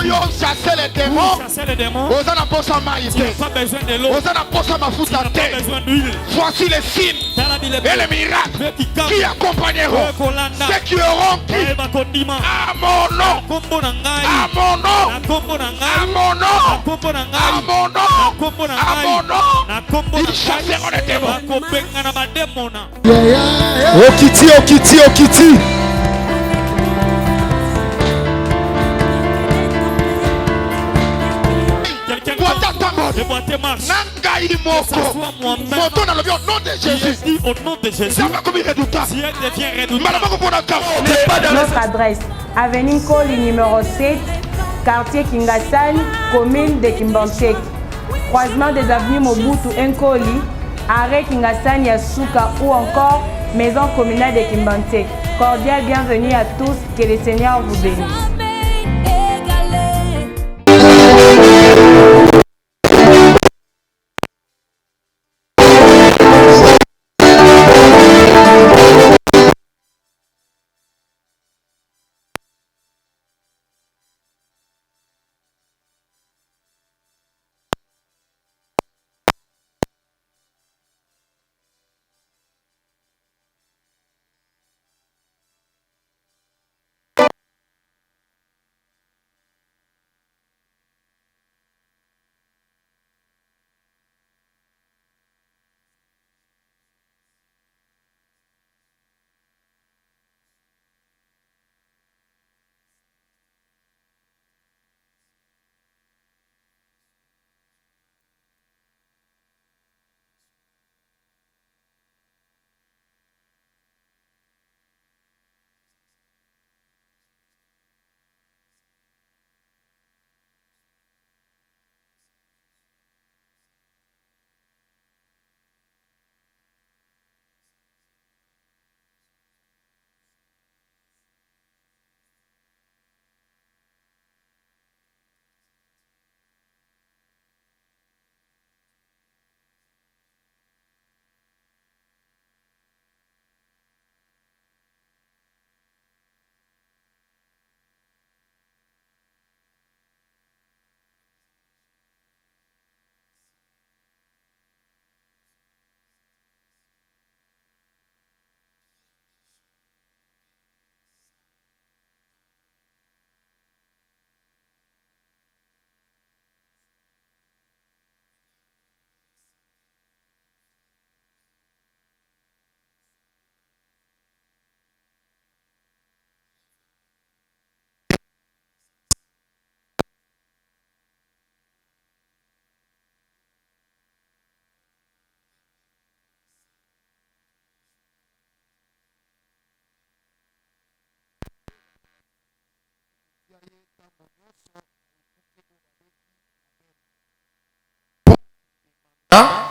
Oyo chasser les démons. Vous n'avez pas besoin de l'eau. Vous n'avez pas besoin de voici les signes et les miracles qui accompagneront ceux qui auront dit à mon nom, à mon nom, à mon nom, à mon nom, à mon nom. Ils chasseront les démons. Okiti, Okiti, Okiti. Nangaï Moko. Moto dans le nom de Jésus. Ça va comme redoutable. Notre adresse, avenue Koli numéro 7, quartier Kingasani, commune de Kimbantek. Croisement des avenues Mobutu Nkoli, arrêt Kingasani Yasuka ou encore maison communale de Kimbantek. Cordial bienvenue à tous, que le Seigneur vous bénisse.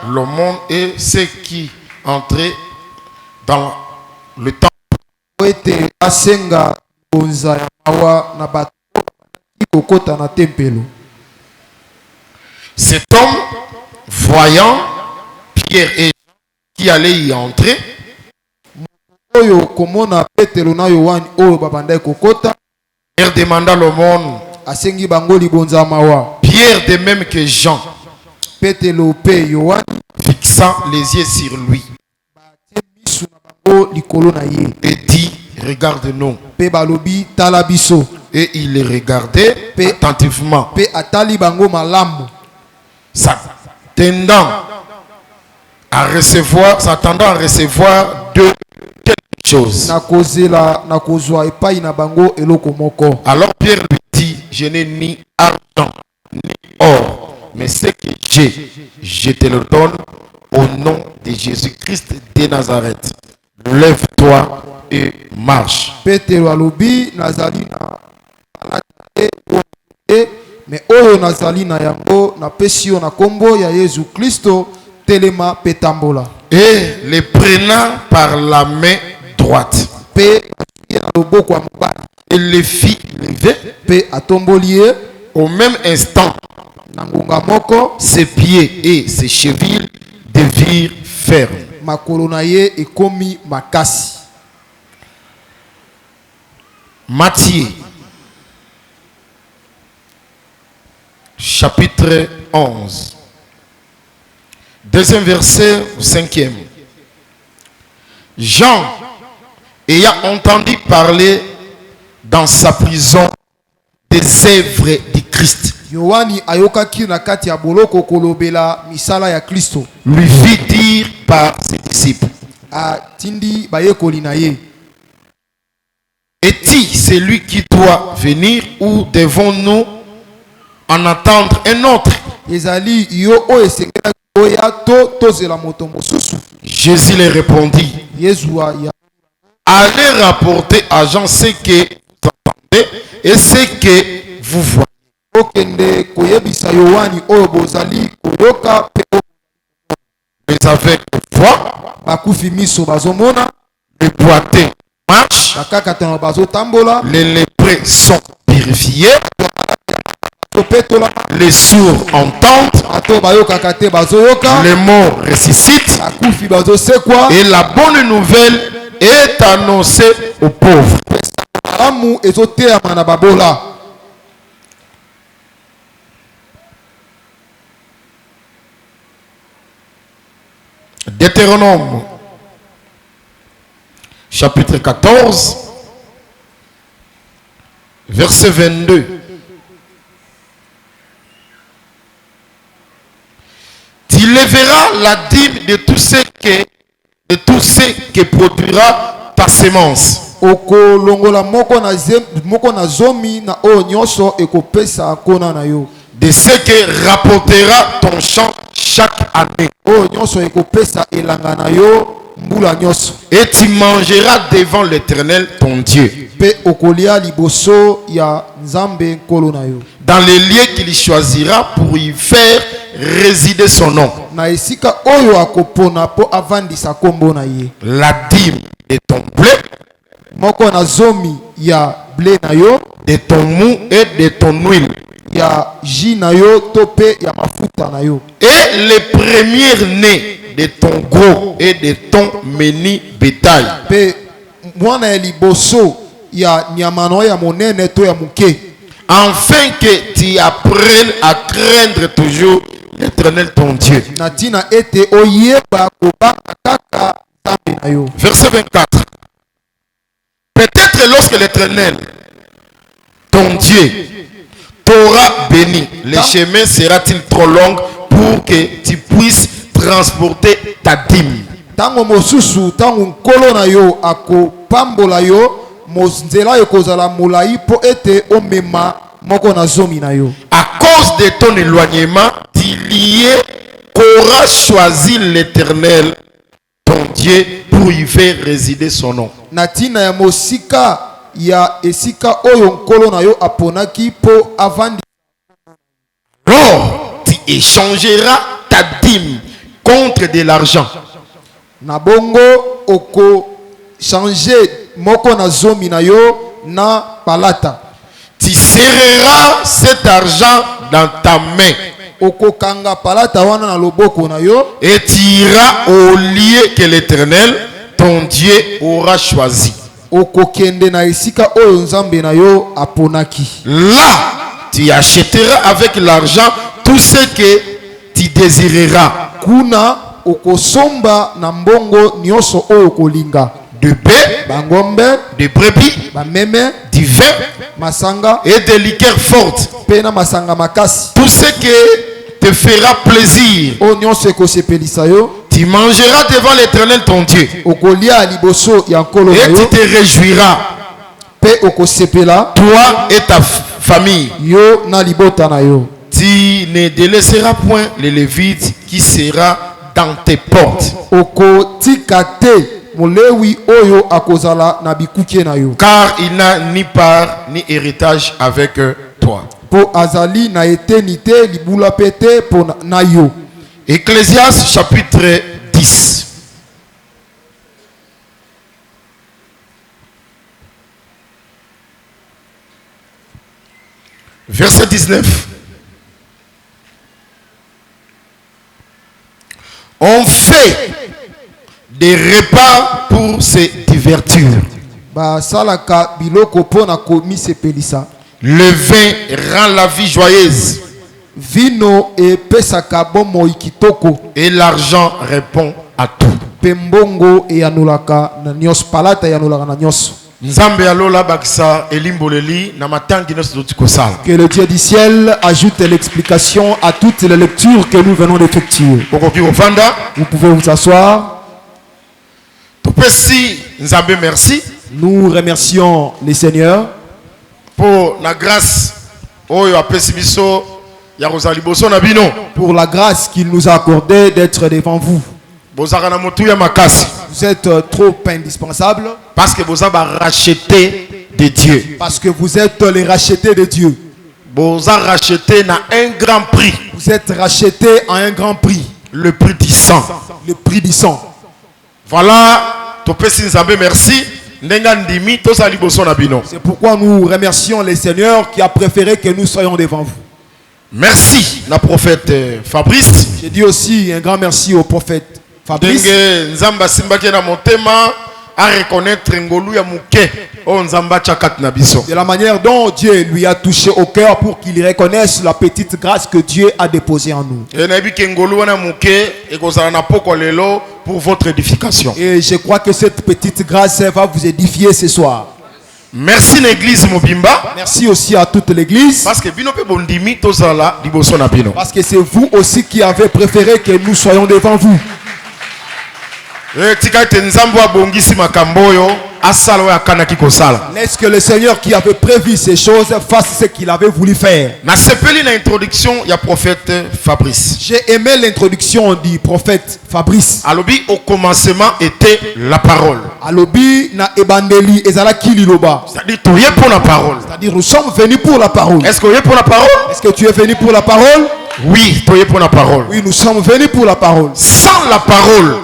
Le monde et ceux qui entraient dans le temple. Cet homme, voyant Pierre et Jean qui allaient y entrer, Pierre demanda le monde, Pierre de même que Jean, fixant les yeux sur lui, et dit, regarde-nous. Et il les regardait attentivement, s'attendant à recevoir de quelque chose. Alors Pierre lui dit, je n'ai ni argent ni or, mais ce que j'ai, je te le donne au nom de Jésus-Christ de Nazareth. Lève-toi et marche. Mais oyo nazali na yango na pesio na kombo ya Yesu Christo telema petambola. Et le prenant par la main droite, il le fit lever. Au même instant, ses pieds et ses chevilles devinrent fermes. chapitre 11. Deuxième verset, 5e. Jean, ayant entendu parler dans sa prison des œuvres du Christ, Yohani ayokaki na kati ya boloko kolobela misala ya Kristo, lui fit dire par ses disciples, atindi bayekoli na ye, est-il celui qui doit venir ou devons-nous en attendre un autre? ezali yo o esengela oya to tozela moto mosusu. Jésus leur répondit, Yesu ya allez rapporter à Jean ce que vous entendez et ce que vous voyez. okende koyebisa Yohani oyo bozali koyoka pe Les aveugles voient, bakufi miso bazomona, les boiteux marchent, bakakatana bazotambola, les lépreux sont purifiés, topetola les sourds entendent, bato bayokaka te bazoyoka, les morts ressuscitent bakufi bazosekwa, et la bonne nouvelle est annoncée aux pauvres. malamu ezoteyama na babola. Deutéronome chapitre 14 verset 22. Tu lèveras la dîme de tout ce que produira ta semence. Okolongola moko na zomi na oyo nyonso ekopesa kona na yo, De ce que rapportera ton champ chaque année. oyo nyonso ekopesa elanga na yo mbula nyonso, Et tu mangeras devant l'Éternel ton Dieu, pe okolia liboso ya Nzambe nkolo na yo, dans les lieux qu'il choisira pour y faire résider son nom. na esika oyo akopona po avandisa kombo na ye. La dîme de ton blé, Moko na zomi ya blé na yo, de ton mou et de ton huile. ya ji na yo to pe ya mafuta na yo, Et les premiers-nés de ton gros et de ton menu bétail. pe mwana ya liboso ya nyama na yo ya monene to ya muke, Afin que tu apprennes à craindre toujours l'Éternel ton Dieu. na tina ete oyeba kobanga kaka Nzambe na yo. Verset 24. Peut-être lorsque l'Éternel, ton Dieu, t'aura béni, le chemin sera-t-il trop long pour que tu puisses transporter ta dîme? Tango mosusu tango nkolo na yo akopambola yo, nzela ekozala molai po ete omema moko na zomi na yo. À cause de ton éloignement, tu lié qu'aura choisi l'Éternel, ton Dieu, pour y faire résider son nom. Na tina ya mosika ya esika oyo nkolo na yo aponaki po avandi, Alors, tu échangeras ta dîme contre de l'argent. na bongo oko changer moko na zomi na yo na palata. Tu serreras cet argent dans ta main Oko kanga palata wana na loboko na yo, et tu iras au lieu que l'Éternel, ton Dieu, aura choisi. oko kende na esika oyo Nzambe na yo aponaki. Là, tu achèteras avec l'argent tout ce que tu désireras. Kuna okosomba na mbongo nyonso oyo kolinga, De bœufs, bangombe, de brebis, bameme, du vin masanga et des liqueurs fortes. pe na masanga makasi, Tout ce que te fera plaisir, oyo nyonso ekosepelisa yo, tu mangeras devant l'Éternel ton Dieu. okolia liboso ya nkolo na Et tu yo, te réjouiras, pe okosepela toi et ta famille. yo na libota na yo. Tu ne délaisseras point le Lévite qui sera dans tes portes, Okotika te molewi oyo akozala na bikuke na yo, car il n'a ni part ni héritage avec toi. po azali na eteni te libula pe te po na yo. Ecclésiaste chapitre 10. Verset 19. On fait des repas pour se divertir. Basalaka biloko po na komisepelisa. Le vin rend la vie joyeuse. Vino et pesaka bomo ikitoko. Et l'argent répond à tout. Pembongo et anulaka na nyos palata et anulaka na nyos. Nzambe alola bakisa elimboleli na matangi nyonso totikosala. Que le Dieu du ciel ajoute l'explication à toutes les lectures que nous venons d'effectuer. Vous pouvez vous asseoir. Nzambe merci. Nous remercions les seigneurs pour la grâce pour la grâce qu'il nous a accordée d'être devant vous. Vous êtes trop indispensable parce que vous avez racheté de Dieu. Parce que vous êtes les rachetés de Dieu. Vous avez racheté à un grand prix. Vous êtes rachetés à un grand prix. Le prix du sang. Le prix du sang. Voilà, merci. C'est pourquoi nous remercions les seigneurs qui a préféré que nous soyons devant vous. Merci, la prophète Fabrice. J'ai dit aussi un grand merci au prophète Fabrice. À reconnaître de la manière dont Dieu lui a touché au cœur pour qu'il reconnaisse la petite grâce que Dieu a déposée en nous. Pour votre édification. Et je crois que cette petite grâce va vous édifier ce soir. Merci l'église Mobimba. Merci aussi à toute l'église. Parce que c'est vous aussi qui avez préféré que nous soyons devant vous. Laisse que le Seigneur qui avait prévu ces choses fasse ce qu'il avait voulu faire. J'ai aimé l'introduction du prophète Fabrice. Au commencement était la parole. C'est-à-dire nous sommes venus pour la parole. Est-ce que tu es venu pour la parole? Oui, pour la parole. Oui, nous sommes venus pour la parole. Sans la parole,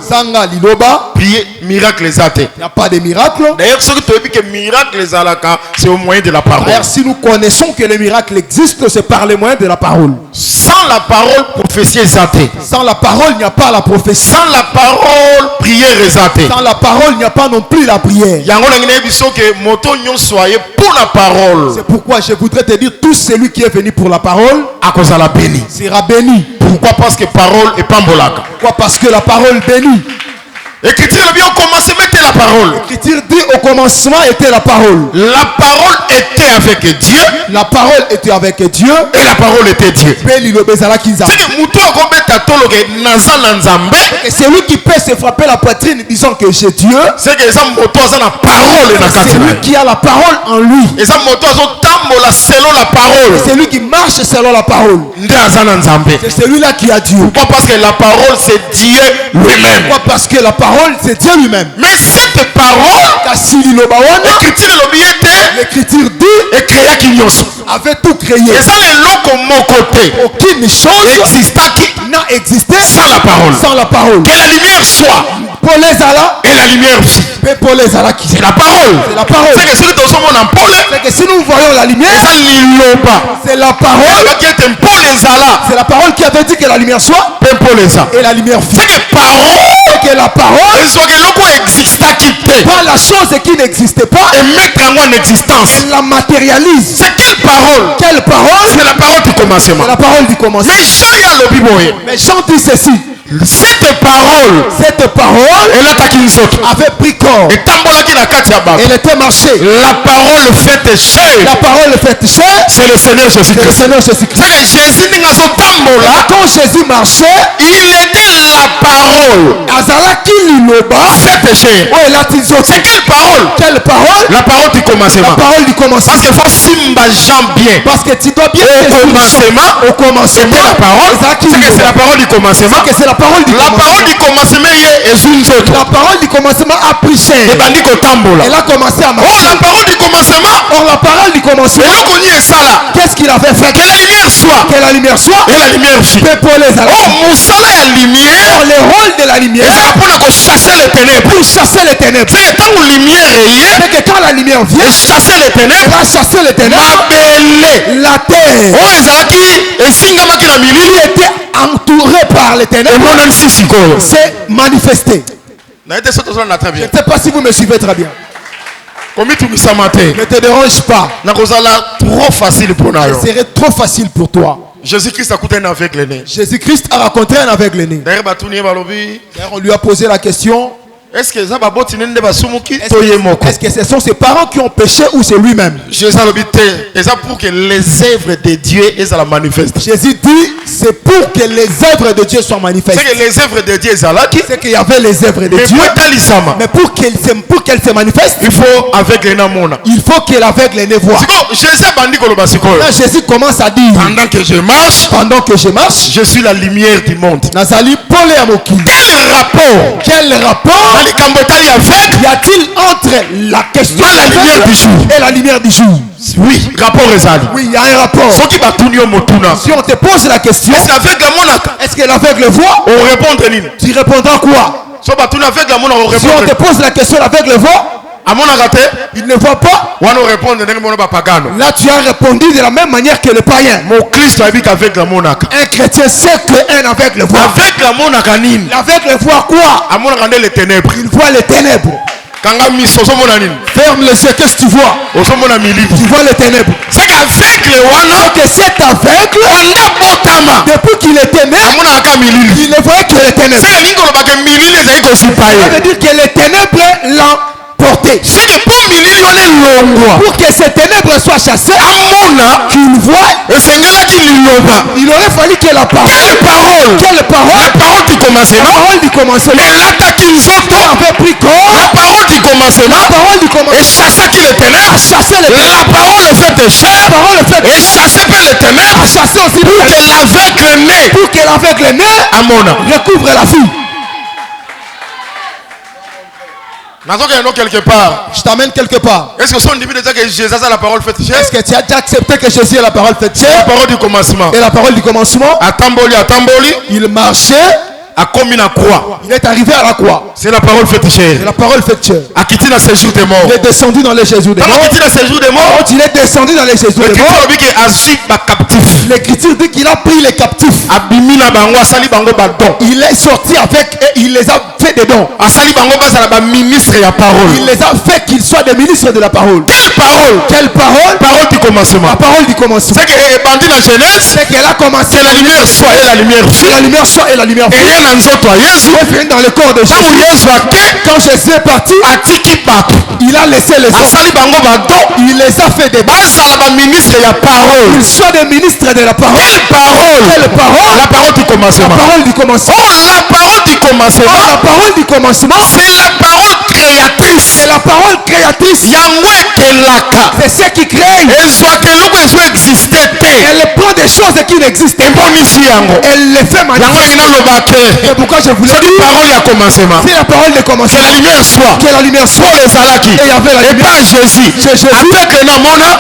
prier, miracle les athées. Il n'y a pas de miracle. D'ailleurs, ce que tu as dit que miracle les alaka, c'est au moyen de la parole. D'ailleurs, si nous connaissons que les miracles existent, c'est par les moyens de la parole. Sans la parole, prophétie les athées. Sans la parole, il n'y a pas la prophétie. Sans la parole, prière les athées. Sans la parole, il n'y a pas non plus la prière. C'est pourquoi je voudrais te dire, tout celui qui est venu pour la parole, à cause de la béni, sera béni. Pourquoi? Parce que parole est pas mbolaka. Pourquoi? Parce que la parole bénit. L'écriture dit au commencement était la parole. L'écriture dit au commencement était la parole. La parole était avec Dieu. La parole était avec Dieu. Et la parole était Dieu. Et c'est lui qui peut se frapper la poitrine disant que j'ai Dieu. C'est lui qui a la parole en lui. C'est lui qui marche selon la parole. C'est celui-là qui a Dieu. Pourquoi? Parce que la parole c'est Dieu lui-même. Pourquoi? Parce que la parole c'est Dieu lui-même. Mais cette parole, l'écriture dit, avait tout créé. Aucune chose n'a existé sans la parole. Sans la parole. Que la lumière soit. Pour les Allah. Et la lumière aussi. Pour les Allah qui. C'est la parole. C'est la parole. C'est que si nous voyons la lumière. C'est la parole. C'est la parole qui avait dit que la lumière soit. Et la lumière fut. C'est que parole. Que la parole. Pas la chose qui n'existait pas. Et mettre en existence. Elle la matérialise. C'est quelle parole? Quelle parole? C'est la parole du commencement. C'est la parole du commencement. Mais Jean dit ceci. Cette parole avait pris corps. Elle était marchée. La parole faite chair. La parole faite chair. C'est le Seigneur Jésus-Christ. Quand Jésus marchait, il était la parole. Faite chair. C'est quelle parole? Quelle parole? La parole du commencement. La parole du commencement. Parce qu'il faut simba Jean bien. Parce que tu dois bien. Au commencement. La parole. C'est la parole du commencement. La parole du commencement est une autre. La parole du commencement a pris chair. Elle a commencé à marcher. La parole du commencement. Or la parole du commencement. Qu'est-ce qu'il avait fait? Que la lumière soit. Que la lumière soit. Et la lumière fut. Pour les la lumière. Or le rôle de la lumière. Pour chasser les ténèbres. Pour chasser les ténèbres. C'est que quand la lumière c'est que quand la lumière vient. Chasser les ténèbres. Elle va chasser les ténèbres. La terre. Il était entouré par les ténèbres. C'est manifesté. Je ne sais pas si vous me suivez très bien. Ne te dérange pas. Trop facile pour nous. Ce serait trop facile pour toi. Jésus-Christ a coûté un aveugle-né. Jésus-Christ a rencontré un aveugle-né. D'ailleurs, on lui a posé la question. Est-ce que ce sont ses parents qui ont péché ou c'est lui-même? Jésus pour que les œuvres de Dieu soient manifestes. Jésus dit c'est pour que les œuvres de Dieu soient manifestes. C'est que les œuvres de Dieu c'est qu'il y avait les œuvres de Dieu. Mais pour qu'elles se manifestent, il faut aveugle na mona. Il faut que l'aveugle ne voit. Jésus commence à dire pendant que je marche, je suis la lumière du monde. Quel rapport y a-t-il entre la question de la lumière du jour et la lumière du jour? Oui, rapport oui, il y a un rapport. Si on te pose la question, est-ce que l'aveugle voit? Tu répondras quoi? Si on te pose la question, l'aveugle voit? Il ne voit pas. Là tu as répondu de la même manière que le païen. Un chrétien sait qu'un aveugle voit. L'aveugle voit quoi? Il voit les ténèbres. Ferme les yeux, qu'est-ce que tu vois? Tu vois les ténèbres. C'est que cet aveugle, depuis qu'il était né, il ne voyait que les ténèbres. Ça veut dire que les ténèbres l'emportaient. Pour que ces ténèbres soient chassées, qu'il voit, il aurait fallu que la parole. Quelle parole? La parole du commencement. La parole du commencement. Avait pris corps. La parole du commencement. La parole du commencement. Et chasser les ténèbres. La parole fait de chair. La parole fait et chasser les ténèbres. Chasser aussi pour que l'aveugle né. Pour que l'aveugle né recouvre la fille. Quelque part. Je t'amène quelque part. Est-ce que son début de dire que Jésus a la parole faite chair? Est-ce que tu as déjà accepté que Jésus a la parole faite chair? La parole du commencement. Et la parole du commencement. Atamboli. Il marchait. Il est arrivé à la croix. C'est la parole faite chair. C'est la parole faite chair. Il est descendu dans les séjours des morts. Quand il est descendu dans les séjours des morts, l'Écriture dit qu'il a pris les captifs. Il est sorti avec et il les a fait des dons. Il les a fait qu'ils soient des ministres de la parole. Quelle parole? Parole du commencement. La parole du commencement. C'est qu'elle a commencé. La lumière soit et la lumière fut. La lumière soit et la lumière fut. Dans le corps de Jésus. Quand Jésus est parti, il a laissé les hommes. Il les a fait des dons. Ils sont des ministres de la parole. Quelle parole? La parole du commencement. La parole du commencement. La parole du commencement. La parole du commencement. C'est la parole créatrice. C'est la parole créatrice. C'est ce qui crée. Elle prend des choses qui n'existent pas. Elle les fait manifester. C'est pourquoi je voulais dire. C'est la parole de commencement. Que la lumière soit. Que la lumière soit. Et il y avait la lumière. Et pas Jésus. Avec un amona.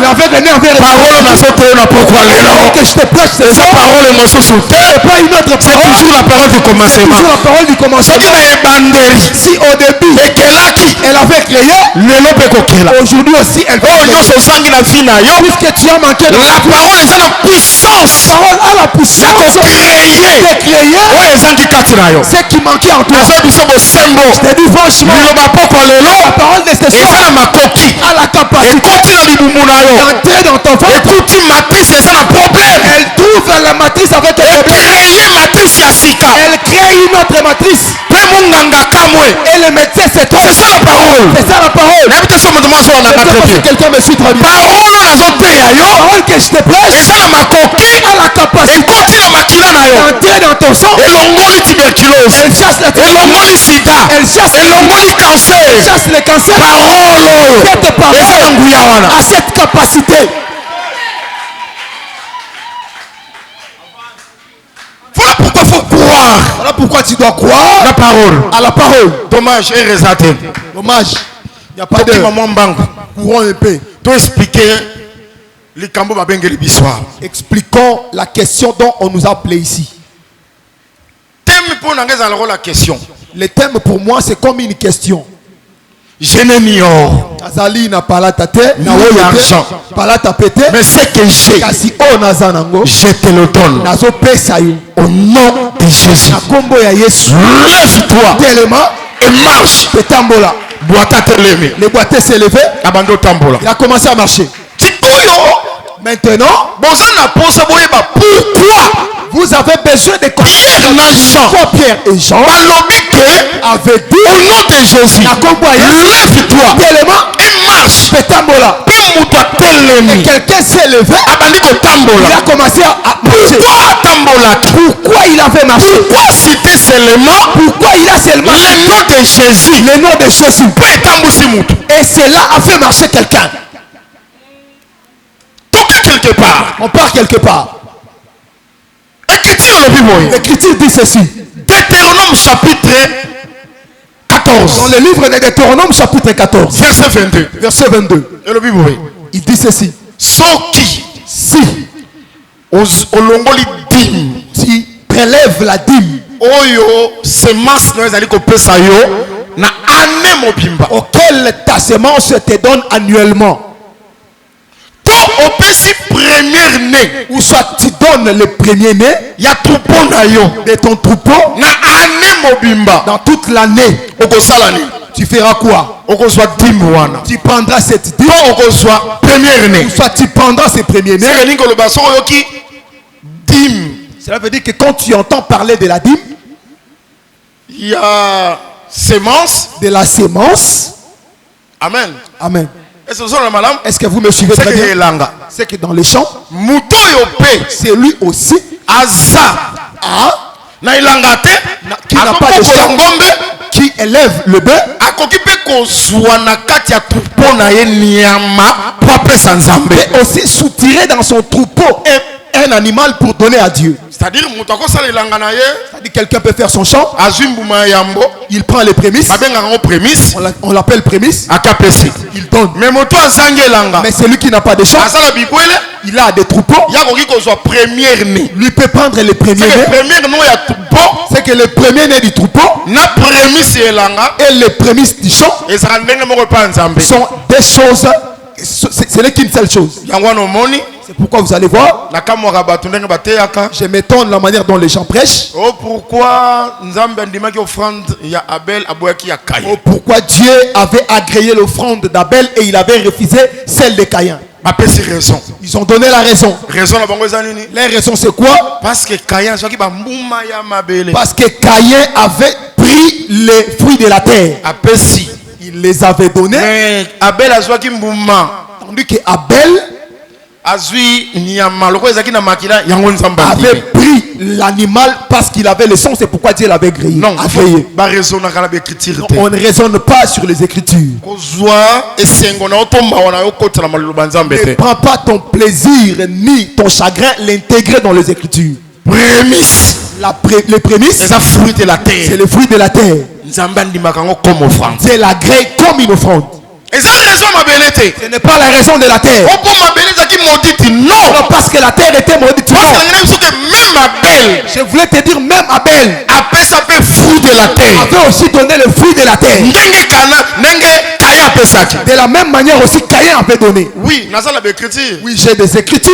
Que je te prêche cette parole et pas une autre parole. C'est toujours la parole du commencement. C'est la parole du commencement. Si au début elle avait créé, aujourd'hui aussi elle va créer. Puisque tu as manqué la parole est la puissance. La parole a la puissance de créer. Ce qui manquait en toi. Je te dis franchement, la parole de ce soir a la capacité d'entrer dans ton ventre. Elle trouve la matrice avec un problème. Elle crée une autre matrice. Et le médecin c'est toi. C'est ça la parole. C'est ça la parole. Si quelqu'un me suit très bien. Parole que je te prêche a la capacité d'entrer dans ton sang. Elle chasse la tuberculose. Elle chasse le cancer. Cette parole a cette capacité. Voilà pourquoi il faut croire. Voilà pourquoi tu dois croire la parole. À la parole. Dommage et résultat. Dommage. Il n'y a pas de courant épais. Tu expliquer les cambo babengeli bissoir. Expliquons la question dont on nous a appelé ici. Thème pour nous la question. Le thème pour moi c'est comme une question. Je n'ai ni or. Azali na palata te, na ni argent. Palata pété. Mais ce que j'ai, kasi o nazanango, je te le donne. Nazo pesa yo. Au nom de Jésus. Na kombo ya Yesu. Lève-toi. Tellement et marche. Petambola. Le boiteux s'est levé. Il a commencé à marcher. Maintenant, pourquoi vous avez besoin de comprendre pourquoi Pierre et Jean avaient dit au nom de Jésus, lève-toi et marche. Et quelqu'un s'est levé, il a commencé à marcher. Pourquoi il avait marché? Pourquoi il a seulement le nom de Jésus, le nom de Jésus, et cela a fait marcher quelqu'un. Quelque part. On part quelque part. L'écriture dit ceci. Deutéronome chapitre 14. Dans le livre de Deutéronome chapitre 14. Verset 22. Verset 22. Il dit ceci. Si tu prélèves la dîme auquel ta semence te donne annuellement, ou soit tu donnes le premier né de ton troupeau dans toute l'année, tu feras quoi? Tu prendras cette dîme, ou soit tu prendras ce premier né. Cela veut dire que quand tu entends parler de la dîme, il y a semence, de la sémence. Amen. Amen. Est-ce que vous me suivez très bien? C'est que dans les champs, c'est lui aussi qui n'a pas de champ, qui élève le bœuf, et aussi soutirer dans son troupeau un animal pour donner à Dieu. C'est-à-dire quelqu'un peut faire son champ, il prend les prémices, on l'appelle prémices, il donne. Mais celui qui n'a pas de champ, il a des troupeaux, lui peut prendre les premiers nés. C'est que le premier né du troupeau et les prémices du champ sont des choses. Ce n'est qu'une seule chose. C'est pourquoi vous allez voir, je m'étonne de la manière dont les gens prêchent. Pourquoi Dieu avait agréé l'offrande d'Abel et il avait refusé celle de Caïn. Ils ont donné la raison. La raison c'est quoi? Parce que Caïn avait pris les fruits de la terre. Il les avait donnés. Tandis que Abel avait pris l'animal parce qu'il avait le sang. C'est pourquoi Dieu l'avait grillé. Non, on ne raisonne pas sur les Écritures. Ne prends pas ton plaisir ni ton chagrin, l'intégrer dans les Écritures. Les prémices, c'est le fruit de la terre. C'est la graine comme une offrande. Ce n'est pas la raison de la terre. Non, parce que la terre était maudite. Non. Je voulais te dire, même Abel avait aussi donné le fruit de la terre. De la même manière aussi Caïn avait donné. Oui, j'ai des écritures.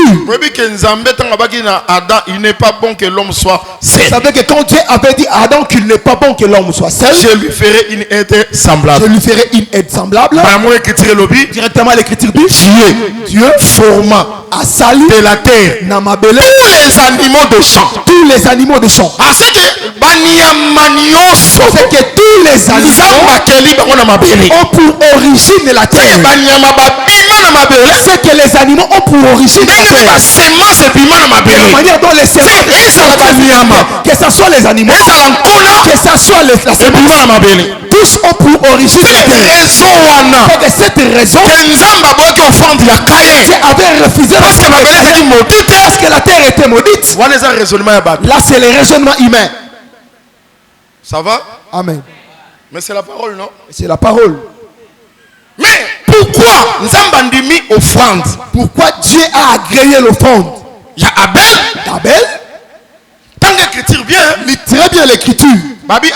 Il n'est pas bon que l'homme soit seul. Vous savez que quand Dieu avait dit à Adam qu'il n'est pas bon que l'homme soit seul, je lui ferai une aide semblable. Directement l'écriture dit Dieu forma à salut de la terre tous les animaux de champ. Tous les animaux de champ. C'est que tous les animaux ont pour origine la terre. C'est que les animaux ont pour origine la terre. La manière dont les semences, que ce soit les animaux, que ce soit la semence, tous ont pour origine la terre. C'est de cette raison Dieu avait refusé parce que la terre était maudite. Là c'est le raisonnement humain. Ça va? Amen. Mais c'est la parole, non? C'est la parole. Mais pourquoi Nzambandimi offrande? Pourquoi Dieu a agréé l'offrande? Il y a Abel. Tant que l'écriture vient, lis très bien l'écriture. Babi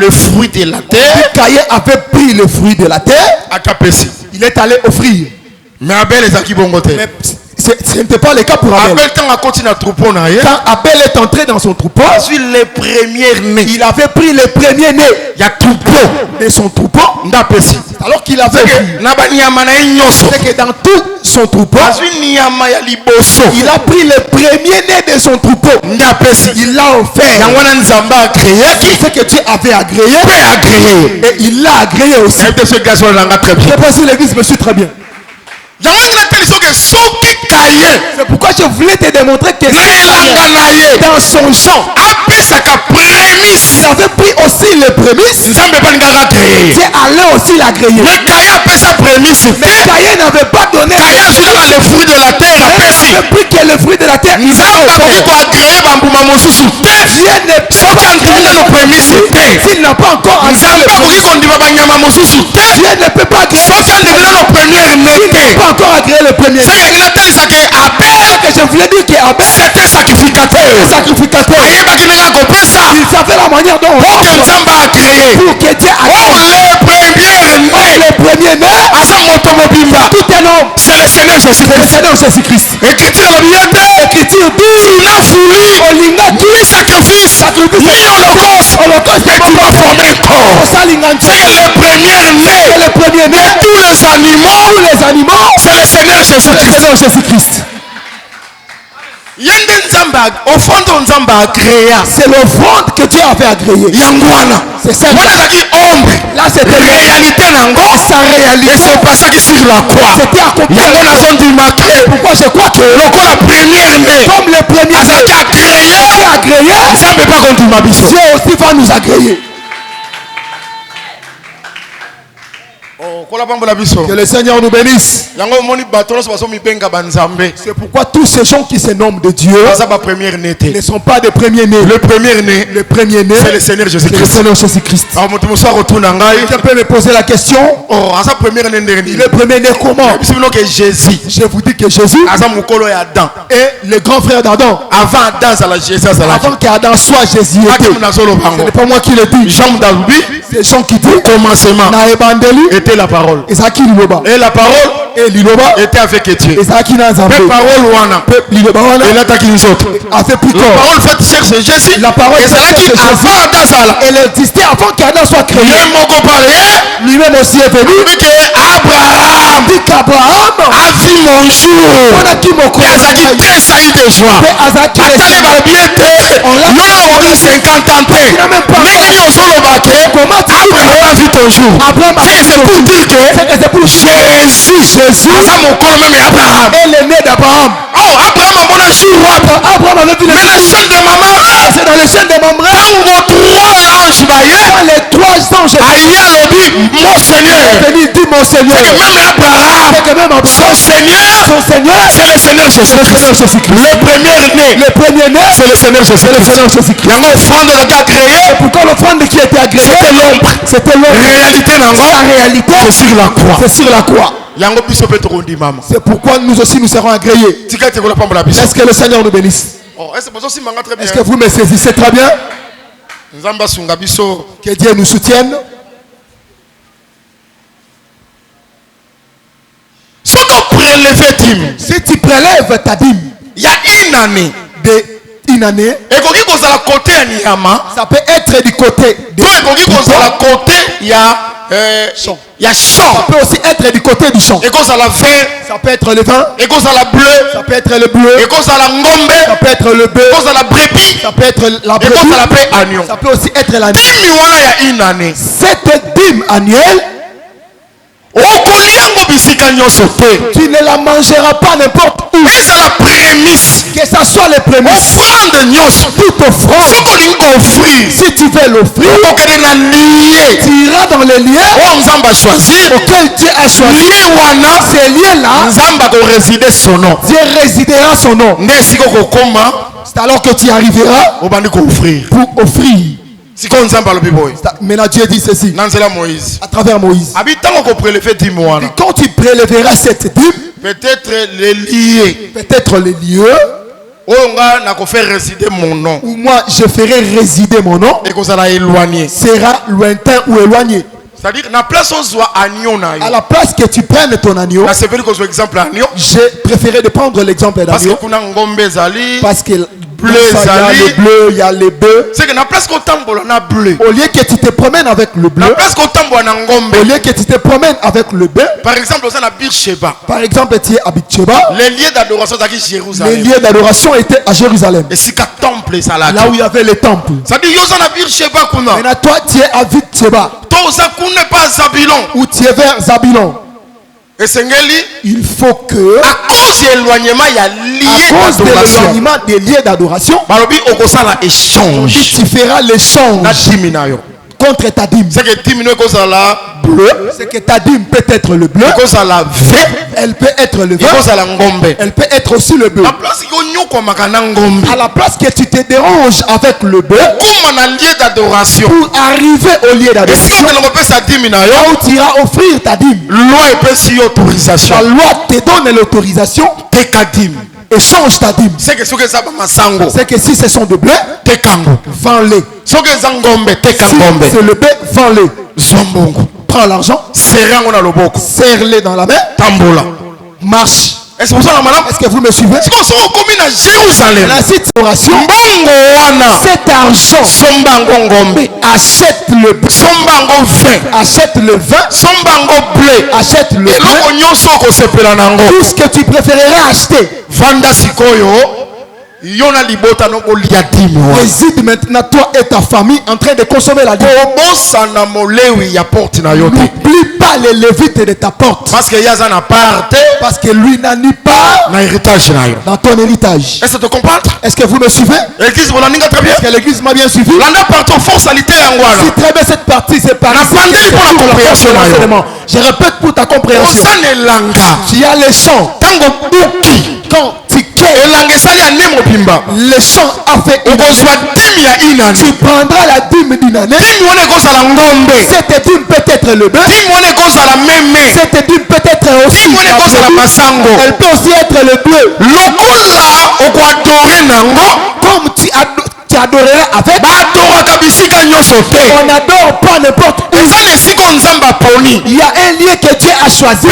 le fruit de la terre. Caïn avait pris le fruit de la terre. Il est allé offrir. Mais Abel est à qui bon côté? Ce n'était pas le cas pour Abel. Quand Abel est entré dans son troupeau, il avait pris les premiers nés de son troupeau. Alors qu'il avait c'est que dans tout son troupeau, il a pris les premiers nés de son troupeau. Il l'a offert. C'est ce que Dieu avait agréé. Et il l'a agréé aussi. Je pense que l'église me suit très bien. C'est pourquoi je voulais te démontrer que dans son champ, il avait pris aussi les prémices. Dieu allait aussi l'agréer. Mais Caïn n'avait pas donné le fruit de la terre. Il n'avait pris que le fruit de la terre. Dieu s'il n'a pas encore agréé le prémices, Dieu ne peut pas agréer. Il n'a pas encore agréé le premier. Que je voulais dire qu'Abel c'était sacrificateur. Il savait la manière dont on pour que Dieu agrée. Le premier né, tout un homme, c'est le Seigneur Jésus-Christ. Écriture dit, Olinga dit sacrifice, ni holocauste, et tu vas former un corps. C'est le premier né, tous les animaux, c'est le Seigneur Jésus-Christ. C'est l'offrande que Dieu avait agréée. C'est ça. Là c'était réalité. Sa réalité. C'est pas ça qui sur la croix. C'était accompli. Pourquoi je crois que comme le premier agréé, Dieu aussi va nous agréer. Que le Seigneur nous bénisse. C'est pourquoi tous ces gens qui se nomment de Dieu ne sont pas des premiers nés. Le premier né, c'est le Seigneur Jésus-Christ. Tu peux me poser la question. Le premier né comment? Je vous dis que Jésus est le grand frère d'Adam. Avant qu'Adam soit Jésus. Ce n'est pas moi qui le dis. C'est Jean qui dit commencement était la parole. Et la parole était avec Dieu. Et parole la parole elle existait avant qu'Adam soit créé. Lui-même aussi est venu. Abraham dit qu'Abraham a vu mon jour. On a qui mon corps. On l'a 50 ans. Comment tu vu ton jour? Abraham c'est pour dire que c'est pour Jésus est le né d'Abraham. Abraham avait vu le chaîne de maman. C'est dans le chaîne de maman. Quand les 3 anges mon Seigneur dit mon Seigneur. Même Abraham son Seigneur c'est le Seigneur Jésus-Christ. Le premier né c'est le Seigneur Jésus-Christ. C'est pourquoi l'offrande qui était agréée c'était l'ombre. La réalité c'est sur la croix. C'est pourquoi nous aussi nous serons agréés. Est-ce que le Seigneur nous bénisse? Est-ce que vous me saisissez très bien? Que Dieu nous soutienne. Si tu prélèves ta dîme, il y a une année. Ça peut être du côté champ. Ça peut aussi être du côté du champ. Ça peut être le vin. Ça peut être le bleu. Ça peut être le bœuf. Ça peut être la brebis. Ça peut aussi être l'agneau. Cette dîme annuelle, tu ne la mangeras pas n'importe où. Que ça soit les prémices. Toute offrande. Si tu veux l'offrir, tu iras dans les lieux auxquels Dieu a choisi. Ces lieux-là, Dieu résidera son nom. C'est alors que tu arriveras pour offrir. Maintenant Dieu dit ceci à travers Moïse. Quand tu prélèveras cette dîme, peut-être les lieux où moi je ferai résider mon nom sera lointain ou éloigné. C'est-à-dire, na place où soit agneau na yo. À la place que tu prennes ton agneau. C'est vrai que exemple agneau. J'ai préféré de prendre l'exemple d'agneau. Parce que il y a le bleu, il y a les bœufs. C'est que na place qu'on tambola na bleu. Au lieu que tu te promènes avec le bleu. Na place qu'on tambola na ngombe. Au lieu que tu te promènes avec le bœuf. Par exemple, on a Beersheba. Par exemple, tu es à Beersheba. Les lieux d'adoration étaient à Jérusalem. Les lieux d'adoration étaient à Jérusalem. Et c'est qu'un temple ça là. Là où il y avait les temples. Ça dit yo na Beersheba kuna. Maintenant toi tu es à Beersheba. Toi ça n'est pas Zabulon. Ou tu es vers Zabulon. Et il faut que à cause de l'éloignement il y a l'éloignement des lieux d'adoration. Tu feras l'échange contre ta dîme. C'est que dîme bleu. C'est que ta dîme peut être le bleu. Elle peut être le vin. Elle peut être aussi le bleu. À la place que tu te déranges avec le bleu. Pour arriver au lieu d'adoration. Là où tu iras offrir ta dîme. La loi te donne l'autorisation. Échange ta dîme. C'est que si ce sont de blé, vends-les. Si c'est le blé, vends-les. Prends l'argent. Serre-les dans la main. Marche. Est-ce que vous me suivez? La situation, cet argent achète le blé, achète le vin, achète le blé, tout ce que tu préférerais acheter. Réside maintenant toi et ta famille en train de consommer la dîme. N'oublie pas les lévites de ta porte. Parce que lui n'a ni part dans ton héritage. Est-ce que tu comprends? Est-ce que vous me suivez? L'église vous l'a dit très bien. Est-ce que l'église m'a bien suivi? Si très bien cette partie, c'est par je répète pour ta compréhension. Tu as les chants. Quand les chants a fait tu prendras la dîme d'une année. Cette dîme peut être le bœuf. Cette dîme peut être aussi elle peut aussi être le bleu. Comme tu adoreras avec. On n'adore pas n'importe où. Il y a un lieu que Dieu a choisi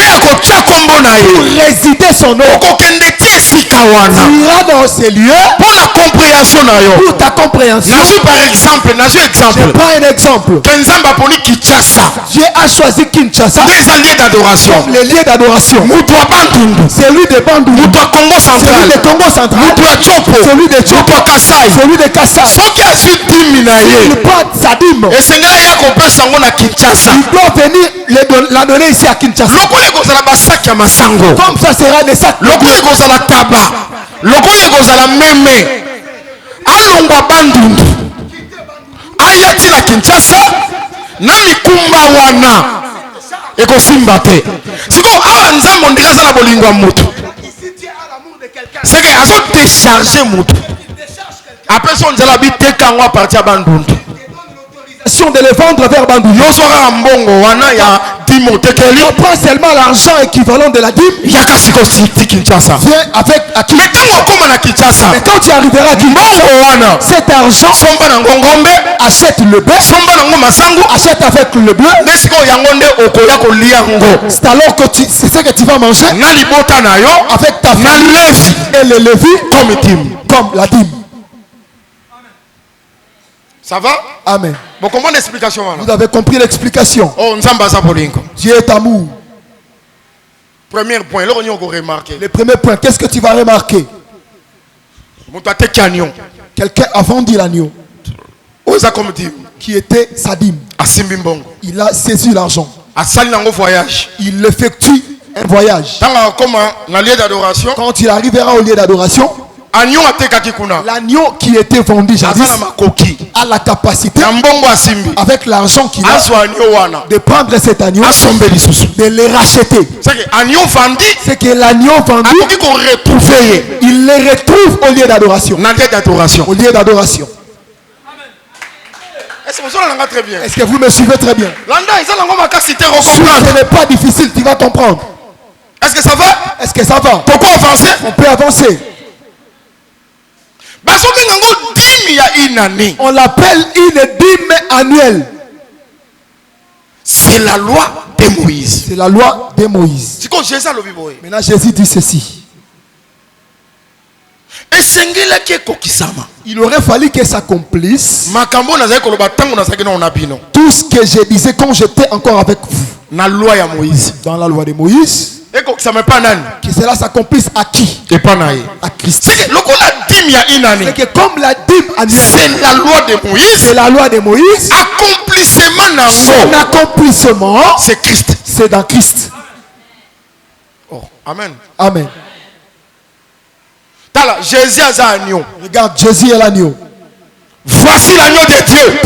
pour résider son nom. Tu iras dans ces lieux pour ta compréhension. Par exemple, je prends un exemple. Dieu a choisi Kinshasa comme les lieux d'adoration. Celui de Bandundu, celui de Congo central, celui de Tchopo, celui de Kassai. Il prend sa dîme. Il doit venir la donner ici à Kinshasa. Comme ça sera des sacs. Alongwa Bandundu ayati na Kinshasa na mikumba wana ekosimba te siko awa nzambo ndikaza na bolingo ya mutu seke azo décharger mutu après son nzela bitekango a partir ya Bandundu de les vendre vers Bandundu. On prend seulement l'argent équivalent de la dîme. Viens avec à Kinshasa. Mais quand tu arriveras à Kinshasa, cet argent achète le bœuf, achète avec le bleu. C'est alors que c'est ça que tu vas manger avec ta famille et le levis comme la dîme. Ça va? Amen. Bon, comment l'explication? Vous avez compris l'explication. Oh, Dieu est amour. Premier point, le premier point, qu'est-ce que tu vas remarquer? Quelqu'un a vendu l'agneau qui était sa dîme. Il a saisi l'argent. Il effectue un voyage. Quand il arrivera au lieu d'adoration, l'agneau qui était vendu jadis a la capacité avec l'argent qu'il a de prendre cet agneau, de le racheter. C'est que l'agneau vendu, il le retrouve au lieu d'adoration. Au lieu d'adoration. Est-ce que vous me suivez très bien? Si ce n'est pas difficile, tu vas comprendre. Est-ce que ça va? Est-ce que ça va? Pourquoi avancer? On peut avancer. On l'appelle une dîme annuelle. Si C'est la loi de Moïse. C'est la loi de Moïse. Maintenant Jésus dit ceci. Il aurait fallu que ça accomplisse tout ce que je disais quand j'étais encore avec vous. Dans la loi de Moïse. Que cela s'accomplisse à qui? À Christ. C'est que comme la dîme annuelle, c'est la loi de Moïse. C'est la loi de Moïse. Son accomplissement, c'est Christ. C'est dans Christ. Oh, amen. Amen. Jésus est l'agneau. Regarde, Jésus est l'agneau. Voici l'agneau de Dieu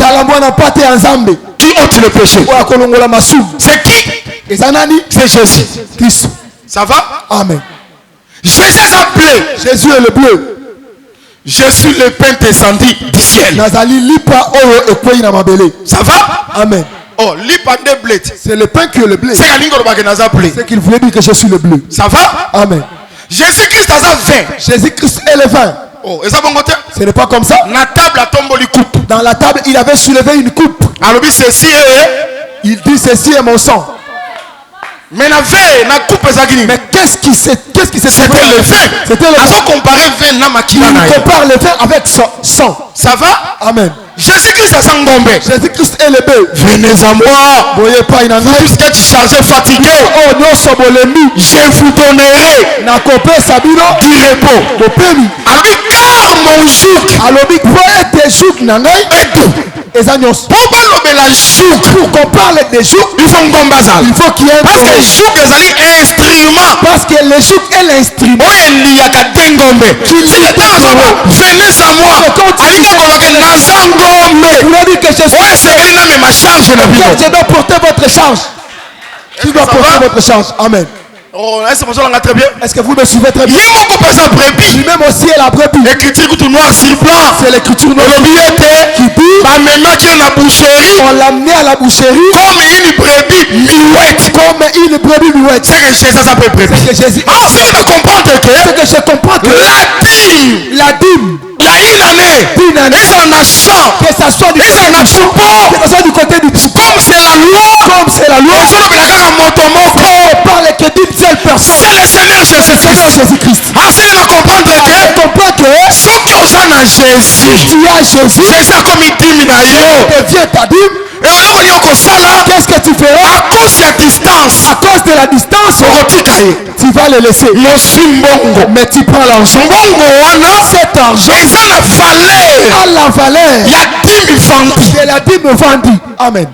qui ôte le péché. C'est qui? C'est Jésus. Christ. Ça va? Amen. Jésus est bleu. Jésus est le bleu. Je suis le pain descendu du ciel. Ça va? Amen. Oh, c'est le pain qui est le blé. C'est qu'il voulait dire que je suis le bleu. Ça va? Amen. Jésus-Christ a vin. Jésus-Christ est le vin. Oh, et ça bon côté? Ce n'est pas comme ça. Dans la table, il avait soulevé une coupe. Il dit ceci est mon sang. Mais qu'est-ce qui s'est C'était le vin. C'était le vin. Il compare le vin avec son sang. Ça va? Amen. Jésus-Christ a sang gombe. Jésus-Christ est le bœuf. Venez à moi. Puisque tu chargé fatigué, je vous donnerai du repos. Car mon joug est doux. Pour qu'on parle des jougs, il faut qu'il y ait parce que le joug est un instrument. Parce que le joug est l'instrument. Venez à moi. Vous l'avez dit que je suis. Je dois porter votre charge. Tu dois porter votre charge. Amen. Oh, est-ce que vous me suivez très bien? Lui-même aussi est la brebis. L'écriture noir sur blanc. C'est l'écriture noire qui dit on l'a amené à la boucherie comme une brebis muette. C'est que Jésus. C'est que je comprends que la dîme. Il y a une année, que ça soit du côté du support, comme c'est la loi, on parle que d'une seule personne, c'est le Seigneur Jésus-Christ. Ensuite, il comprendre que ce qui est en Jésus, tu as Jésus, c'est ça comme il dit, devient ta dîme. Qu'est-ce que tu feras? À cause de la distance, tu vas le laisser. Mais tu prends l'argent. Cet argent a la valeur de la dîme vendue. Amen.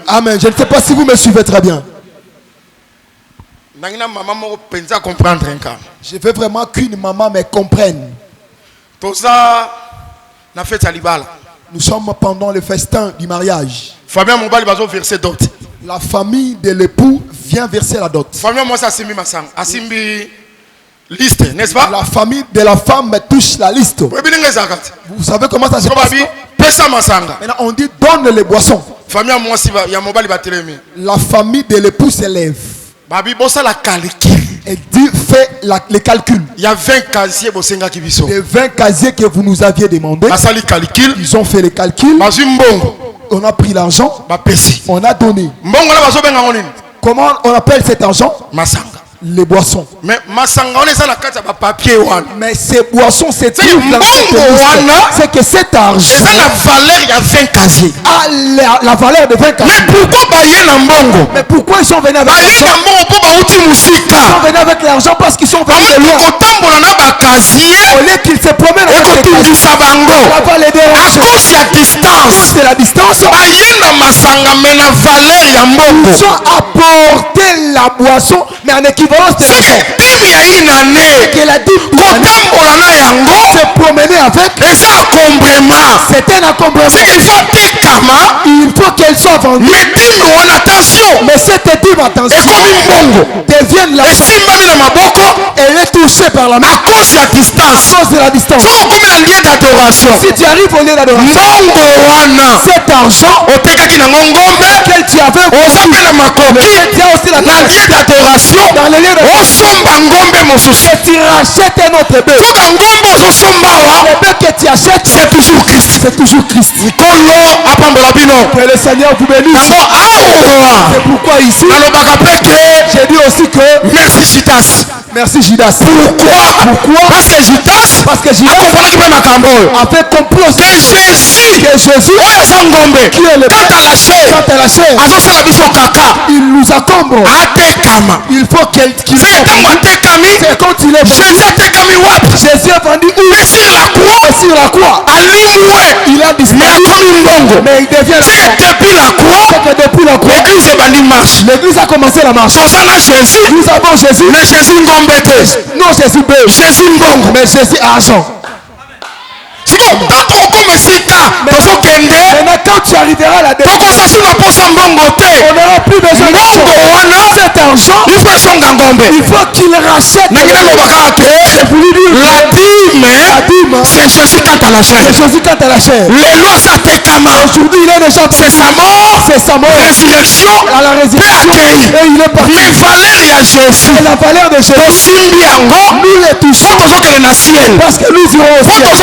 Amen. Je ne sais pas si vous me suivez très bien. Je veux vraiment qu'une maman me comprenne. Nous sommes pendant le festin du mariage. La famille de l'époux vient verser la dot. Liste, n'est-ce pas? La famille de la femme touche la liste. Vous savez comment ça se passe? Maintenant on dit donne les boissons. La famille de l'époux s'élève. Et dit fait les calculs. Il y a 20 casiers. Les 20 casiers que vous nous aviez demandé. Ils ont fait les calculs. On a pris l'argent. On a donné. Comment on appelle cet argent? Les boissons. Mais ces boissons, c'est que cet argent a la valeur de 20 casiers. Mais pourquoi ils sont venus avec l'argent? Ils sont venus avec l'argent parce qu'ils sont venus de loin. Au lieu qu'ils se promènent avec les casiers, ça va les déranger. C'est la distance. Ils ont apporté la boisson, mais en équivalence de l'argent. Que la dîme se promener avec. C'est un encombrement. Il faut qu'elle soit vendue. Mais cette dîme, attention, devienne l'argent. Elle est toujours touché par la main. À cause de la distance. À cause de la distance. Faut comme un lieu d'adoration. Si tu arrives au lieu d'adoration. Cet argent. Auquel tu avais. On s'appelle la makoki. Tu as aussi la lieu d'adoration. Dans le lieu d'adoration. Et tu rachètes un autre bœuf. Le bœuf que tu achètes. C'est toujours Christ. C'est toujours Christ. Que le Seigneur vous bénisse. C'est pourquoi ici. J'ai dit aussi que. Merci Judas. Merci Judas. Pourquoi? Parce que Judas a fait complot que Jésus qui est le quand à la chair il nous accombre. Il faut qu'il c'est quand il est vendu. Jésus est vendu où? Sur la croix. Il a disparu. Mais il devient depuis la croix. L'église a commencé la marche. Nous avons Jésus. Mais Jésus non, Jésus B. Jésus Mbongo. Mais Jésus argent. Maintenant, quand tu arriveras là-dedans, on n'aura plus besoin de cet argent. Il faut qu'il rachète. La dîme, c'est Jésus quand à la chair. C'est Jésus quand à la chair. Aujourd'hui, il est déjà. C'est sa mort. C'est sa mort. Résurrection. À la résurrection. Et il est parti. Et la valeur de Jésus. Nous les touchons. Parce que nous irons au ciel. Parce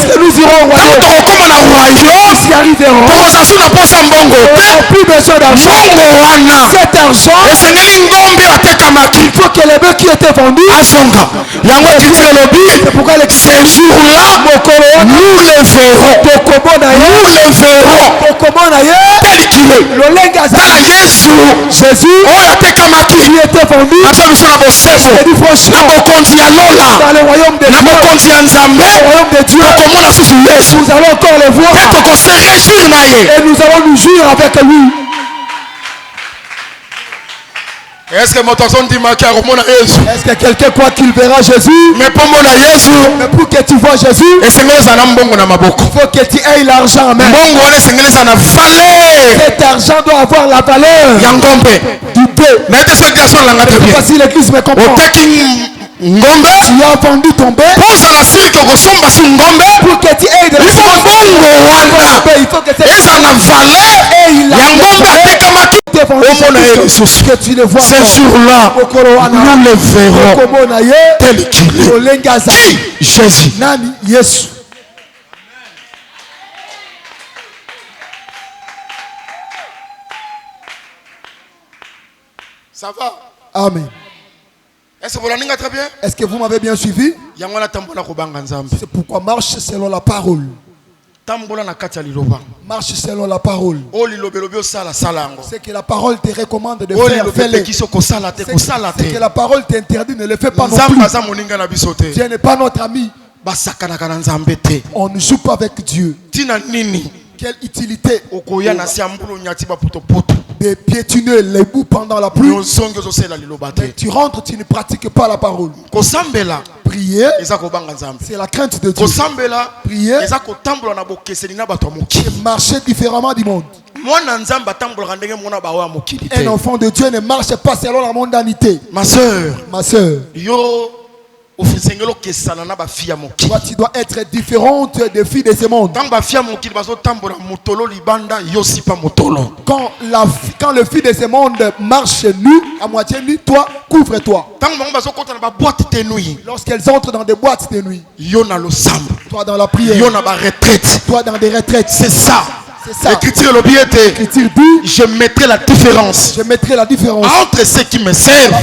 que nous irons au royaume. Nous y arriverons. On n'a plus besoin d'argent. Cet argent. Il faut que les bœufs qui étaient vendus. C'est pourquoi ces jours-là, nous les verrons. Tel qu'il est. Jésus qui était vendu. Dans le royaume de Dieu. Nous allons encore le voir. Et nous allons nous jouir avec lui. Est-ce que quelqu'un croit qu'il verra Jésus? Mais pour que tu vois Jésus, il faut que tu aies l'argent en main. Cet argent doit avoir la valeur du peu. Voici l'église me comprend. Tu as vendu ton bœuf pour que tu aies de l'argent. Il faut que tu aies que tu le vois. Ce jour-là, nous le verrons tel qu'il est. Jésus. Ça va? Amen. Est-ce que vous l'avez très bien? Est-ce que vous m'avez bien suivi? C'est pourquoi marche selon la parole. Marche selon la parole. C'est que la parole te recommande de faire. C'est que la parole t'interdit, ne le fais pas non plus. Dieu n'est pas notre ami. On ne joue pas avec Dieu. Quelle utilité de piétiner les bouts pendant la pluie. Mais tu rentres, tu ne pratiques pas la parole. Prier, c'est la crainte de Dieu. Prier, c'est marcher différemment du monde. Un enfant de Dieu ne marche pas selon la mondanité. Ma soeur, toi, tu dois être différente des filles de ce monde. Quand le fille de ce monde marche nu, à moitié nu, toi, couvre-toi. Lorsqu'elles entrent dans des boîtes de nuit, toi dans la prière, toi dans des retraites, c'est ça. L'écriture dit, je mettrai la différence. Entre ceux qui me servent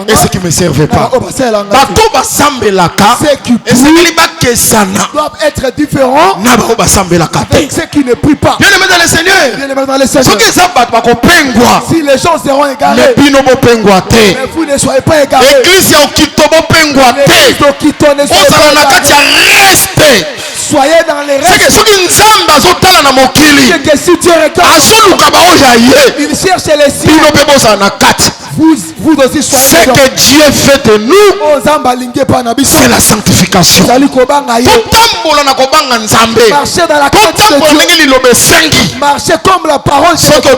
et ceux qui ne me servent pas. Ceux qui prient doivent être différents avec ceux qui ne prient pas. Bien aimé dans le Seigneur. Si les gens seront égarés, mais vous ne soyez pas égarés. L'église d'Okito ne soyez pas égarés. Soyez dans les rêves. C'est que si Dieu regarde, il cherche les siens. vous aussi soyez. Ce que Dieu fait de nous, c'est la sanctification. Marcher dans la crainte de Dieu. Marcher comme la parole de Dieu.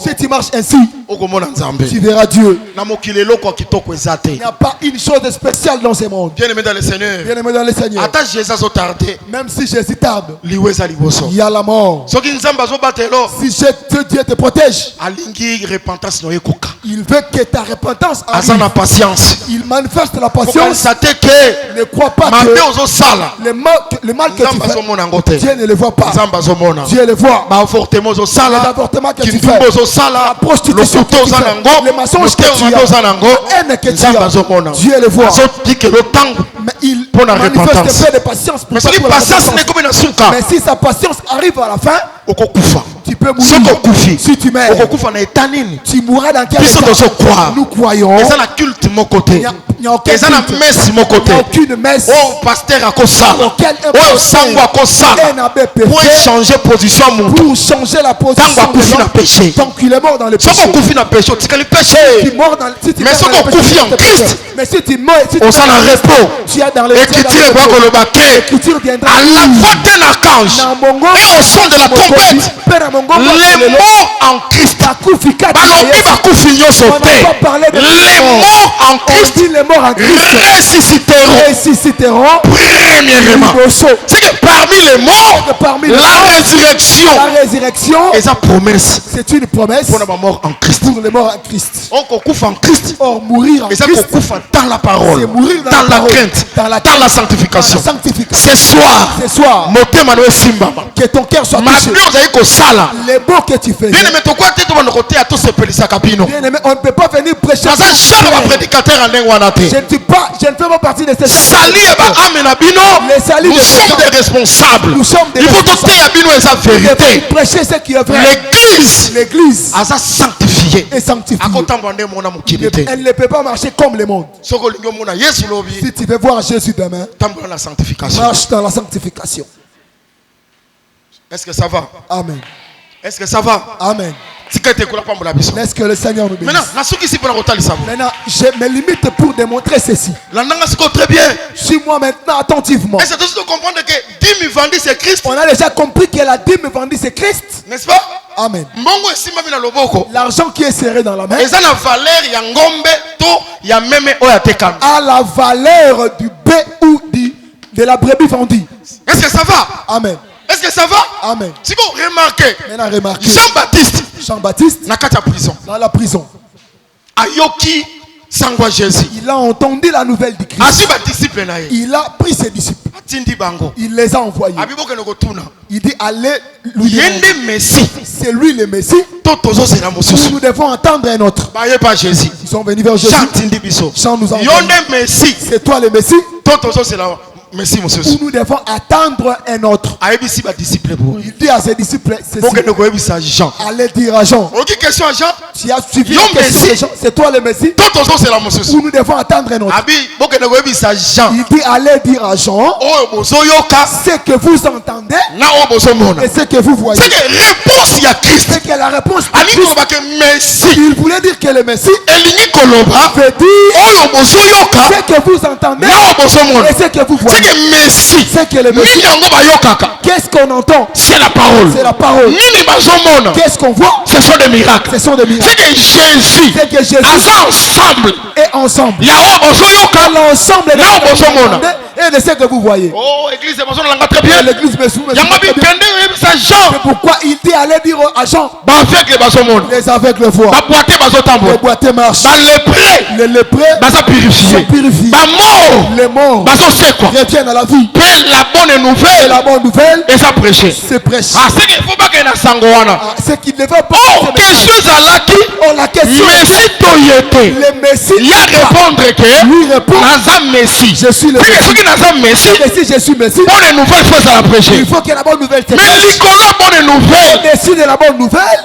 Si tu marches ainsi, tu verras Dieu. Il n'y a pas une chose spéciale dans ce monde. Bien-aimé dans le Seigneur. Bien-aimé dans le Seigneur. Même si Jésus tarde, il y a la mort. Si Dieu te protège, il veut que ta repentance arrive. Il manifeste la patience. Ne crois pas que le mal que tu fais, Dieu ne le voit pas. Dieu le voit. Les avortements que tu fais, la prostitution que tu fais, les mensonges que tu as, la haine que tu as, Dieu le voit. Mais il manifeste peu de patience pour toi. Mais si sa patience arrive à la fin, tu peux mourir. Si tu meurs, tu mourras dans quel état? Nous croyons. Il n'y a aucune messe. Pour changer position. Pour changer la position. Tant qu'il est mort dans le péché. Si tu meurs dans le péché. Mais si tu meurs, tu es dans le L'écriture viendra à la voix d'un archange et au son de la trompette, les morts en Christ, les morts en Christ ressusciteront premièrement. C'est que parmi les morts, la résurrection est une promesse. C'est une promesse pour les morts en Christ. Or, mourir en Christ, dans la parole, c'est mourir dans la crainte, dans la sanctification. Ce soir, que ton cœur soit touché. Les mots que tu fais. Bien-aimé, on ne peut pas venir prêcher. Je ne fais pas partie de ces gens. Nous sommes des responsables. Il faut prêcher ce qui est vrai. L'église est sanctifiée. Elle ne peut pas marcher comme le monde. Si tu veux voir Jésus demain, marche dans la sanctification. Est-ce que ça va? Amen. Est-ce que ça va? Amen. Laisse que le Seigneur nous bénisse. Maintenant, j'ai mes limites pour démontrer ceci. Très bien. Suis-moi maintenant attentivement. Est-ce que tu comprends que dîme vendue c'est Christ? On a déjà compris que la dîme vendue c'est Christ. N'est-ce pas? Amen. L'argent qui est serré dans la main a la valeur du bœuf ou de la brebis vendue. Est-ce que ça va? Amen. Est-ce que ça va? Amen. Si vous remarquez, Jean-Baptiste dans la prison. Il a entendu la nouvelle du Christ. Il a pris ses disciples. Il les a envoyés. Il dit allez lui demander. C'est lui le Messie. Nous devons entendre un autre. Ils sont venus vers Jésus. Chant nous envoie. C'est toi le Messie. Où nous devons attendre un autre. Il dit à ses disciples allez dire à Jean. Tu as suivi la question de Jean. C'est toi le Messie. Où nous devons attendre un autre. Il dit allez dire à Jean ce que vous entendez et ce que vous voyez. C'est que la réponse il voulait dire que le Messie veut dire ce que vous entendez et ce que vous voyez. C'est que le Messie, qu'est-ce qu'on entend? C'est la parole. C'est la parole. Qu'est-ce qu'on voit? Ce sont des miracles. Ce sont des miracles. C'est que Jésus ensemble et ensemble. L'ensemble et de ce que vous voyez. Oh, église, très bien. L'église me souvient. C'est pourquoi il dit allez dire à Jean. Les aveugles voient. Les boiteux marchent. Les lépreux sont purifiés. Les morts reviennent à la vie. Et la bonne nouvelle et ça prêcher. C'est prêcher. C'est qu'il ne veut pas. La question le Messie répondre que lui répond je suis le Messie. Je suis Messie. Bonne nouvelle faut ça prêcher. Il faut que la bonne nouvelle te mais bonne nouvelle. Au-dessus de la bonne nouvelle,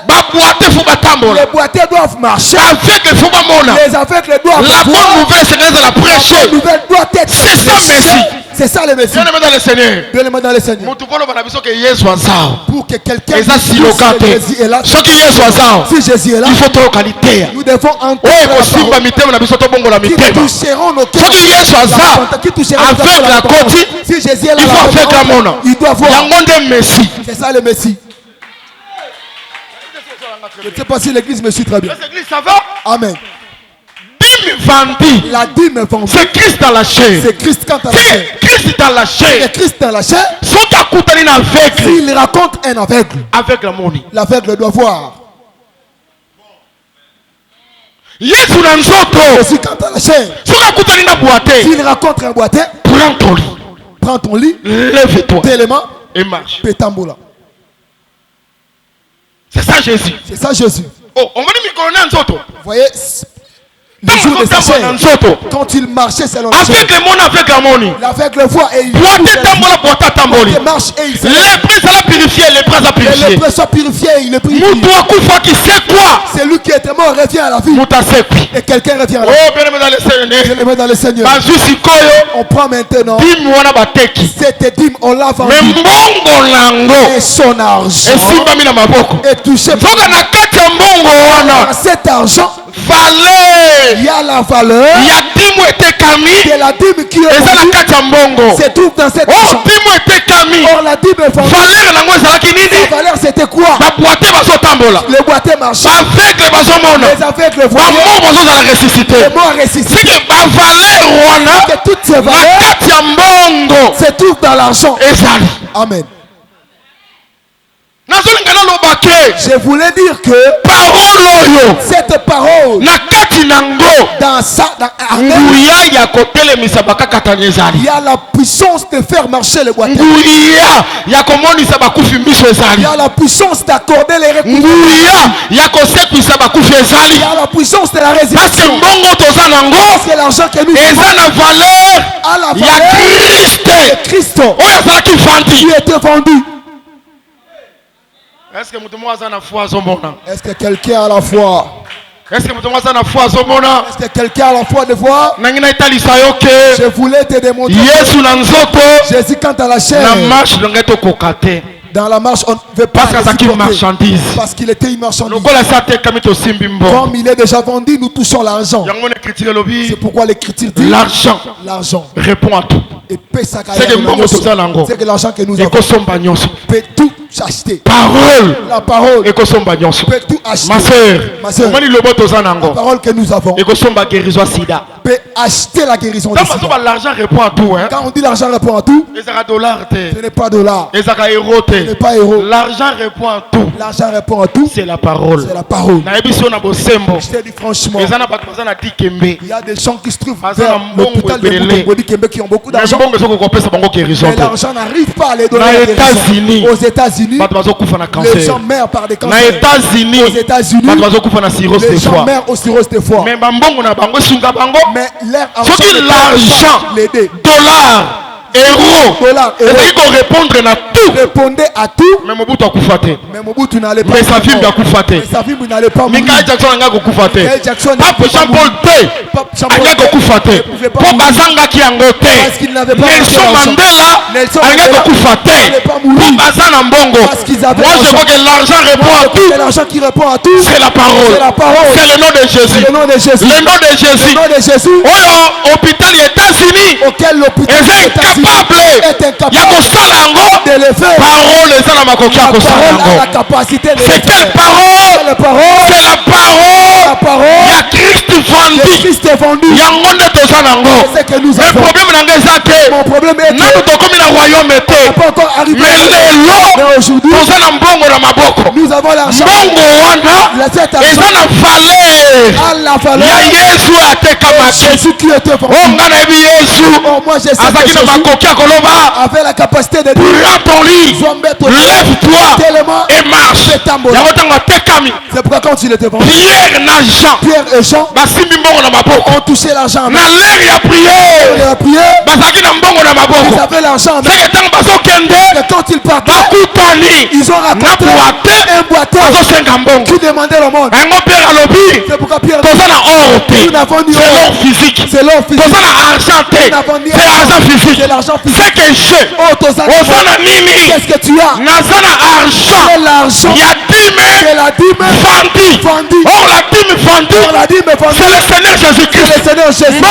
les boiteux doivent marcher. Les aveugles doivent la bonne nouvelle c'est de la prêcher. La bonne nouvelle doit être c'est ça Messie. C'est ça le Messie. Bien-aimé dans le Seigneur. Bien-aimé dans le Seigneur. Pour que quelqu'un dise que Jésus est là. Si Jésus est là, il faut trop qualité. nous devons entendre la parole. Qui toucheront nos cœurs. Avec la côte, si Jésus est là, il faut faire la mona. Il doit voir. Messie. C'est ça le Messie. Je ne sais pas si l'église me suit très bien. L'église, ça va? Amen. Vendue. La dîme vendue. C'est Christ dans la chair. C'est Christ quand dans la chair. Christ dans la chair. C'est Christ dans la chair. S'il raconte un aveugle. Avec la monnaie. L'aveugle doit voir. Jésus quand dans la chair. S'il raconte un boité. Prends ton lit. Prends ton lit. Lève-toi. Tellement. Et marche. Pétamboula. C'est ça Jésus. C'est ça Jésus. Oh, on va dire vous voyez, le jour de sa chair, quand il marchait selon la chair, avec la monnaie, l'aveugle voit et il marche et il se les prêts sont purifiés, il est purifié. C'est lui qui était mort revient à la vie. Et quelqu'un revient à la vie. Oh, bien dans le Seigneur. On prend maintenant cette dîme, on l'a vendu. Et son argent est touché par cet argent. Il y a la valeur. Il y a dîme était camis. De la dîme qui est vendue. Se trouve dans cette argent. Dîme était camis. Or la dîme est vendue. La valeur c'était quoi? Les boîtiers marchaient. Les aveugles voyaient. Les morts ressuscités. Que toutes ces valeurs se trouvent dans l'argent. Amen. Je voulais dire que cette parole dans ça, il y a la puissance de faire marcher les boîtiers. Il y a la puissance d'accorder les réponses. Il y a la puissance de la résurrection. Parce que l'argent que nous avons a la valeur de Christ qui était vendu. Est-ce que quelqu'un a la foi? Est-ce que quelqu'un a la foi de voir? Je voulais te démontrer Jésus quand à la chair. Dans la marche, on ne veut pas marchandise. Parce qu'il était une marchandise. Comme il est déjà vendu, nous touchons l'argent. C'est pourquoi l'Écriture dit l'argent répond à tout. Et paie sa carrière. C'est que l'argent que nous avons peut tout acheter. La parole peut tout acheter. Ma soeur, la parole que nous avons peut acheter la guérison. L'argent répond à tout. Quand on dit l'argent répond à tout, ce n'est pas dollar. Ce n'est pas héros. L'argent répond à tout. L'argent répond à tout. C'est la parole. C'est la parole. Je te dis franchement, il y a des gens qui se trouvent vers l'hôpital de Butembo qui ont beaucoup d'argent. Mais l'argent n'arrive pas à les donner. Aux États-Unis, les gens meurent par des cancers. Aux États-Unis, les gens meurent au cirrhose de foie. Mais leur argent l'aider. Héros, il faut répondre à tout. Répondez à tout. Mais Mobutu n'allait pas. Mais sa fille n'allait pas mourir. Michael Jackson n'a pas Jackson. Pape Jean-Paul II. Pour Bazanga qui a ngoté. Nelson Mandela n'a pas mourir. Pour Bazana Mbongo. Moi je vois que l'argent répond à tout. C'est l'argent qui répond à tout. C'est la parole. C'est le nom de Jésus. Le nom de Jésus. Le nom de Jésus. Le nom de Jésus. Oh, hôpital des États-Unis. Auquel l'hôpital est incapable de le faire. Parole a la capacité de le faire. C'est quelle parole? C'est la parole. Il y a Christ vendu. Il y a un monde de c'est que nous avons. Mon problème est que nous n'avons pas encore arrivé. Mais aujourd'hui, nous avons l'argent. La valeur. Jésus qui était vendu. Oh, moi je sais que Jésus avait la capacité de dire prends ton lit, lève-toi et marche. C'est pourquoi quand il était vendu, Pierre n'a Jean. Pierre et Jean ont touché l'argent. Na l'air il a prié. Il a prié. Ils avaient l'argent. Mais quand ils partaient, ils ont raconté un boiteux qui demandait le monde. C'est pourquoi Pierre dit, nous n'avons ni or physique. C'est l'or physique. Nous n'avons ni argent physique. C'est l'argent physique. C'est que j'ai. Qu'est-ce que tu as? C'est l'argent. Il y a 10 C'est la dîme vendue. Or la dîme vendue, c'est le Seigneur Jésus-Christ. C'est le Seigneur Jésus.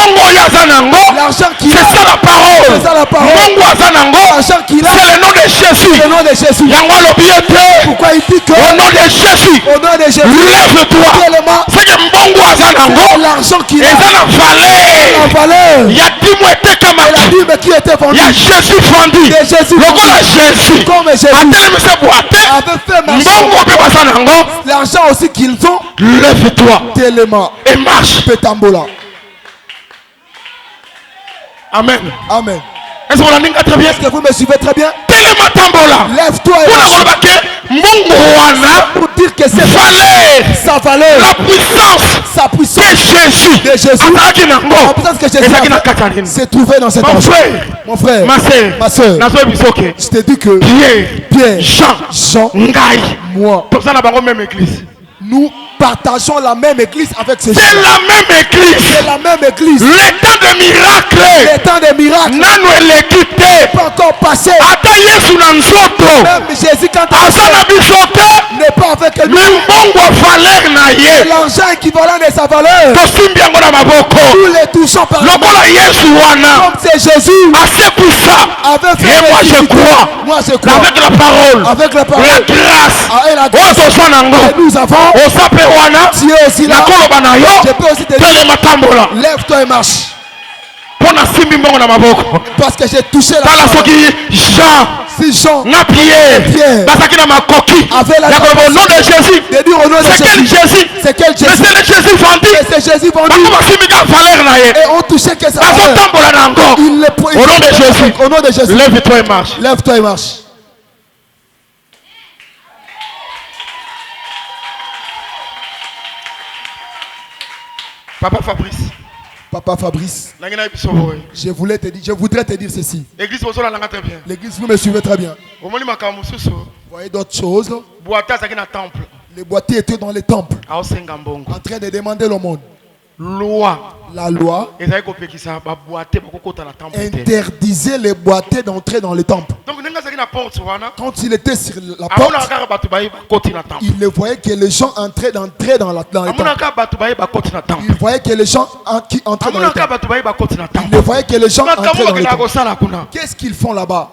L'argent qu'il a. C'est ça la parole. C'est ça la parole. L'argent qu'il a. C'est le nom de Jésus. C'est le nom de Jésus. Pourquoi il dit que au nom de Jésus, lève-toi. C'est que l'argent qu'il a. La valeur. Il y a 10 mois la dîme qui était vendue. Il y a Jésus vendu. Jésus. Comme Jésus avait fait marcher. L'argent aussi qu'ils ont. Lève-toi. Tellement. Et marche. Pétambola. Amen. Amen. Est-ce que vous me suivez très bien? Lève-toi et marche. Pour dire que c'est sa valeur. Sa puissance. De Jésus. La puissance que Jésus s'est trouvée dans cet argent. Mon frère. Ma soeur. Je te dis que Pierre, Jean, moi, nous partageons la même église avec ces gens. C'est la même église. C'est la même église. Le temps de miracle. Le temps de miracle. N'est pas encore passé. Même Jésus quand n'est pas avec nous. L'argent équivalent de sa valeur. Nous les touchons par la main. Comme c'est Jésus. Avec et moi je crois. Moi je crois. Avec la parole. Avec la parole. La grâce. Et la grâce. Et nous avons. Tu es aussi là. Je peux aussi te dire. Lève-toi et marche. Parce que j'ai touché la parole. Si Jean, Pierre, avait la au nom de Jésus. De dire au nom de Jésus. C'est quel Jésus? C'est le Jésus vendu. C'est Jésus vendu. Et on touchait que ça. Au nom de Jésus. Au nom de Jésus. Lève-toi et marche. Lève-toi et marche. Papa Fabrice. Papa Fabrice, je voudrais te dire ceci. L'église, vous me suivez très bien. Vous voyez d'autres choses. Les boîtiers étaient dans les temples, en train de demander le monde. La loi interdisait les boîtiers d'entrer dans les temples. Quand il était sur la porte, il voyait que les gens entraient dans les temples. Il voyait que les gens qui entraient dans les temples. Il voyait que les gens entraient dans les temples. Qu'est-ce qu'ils font là-bas?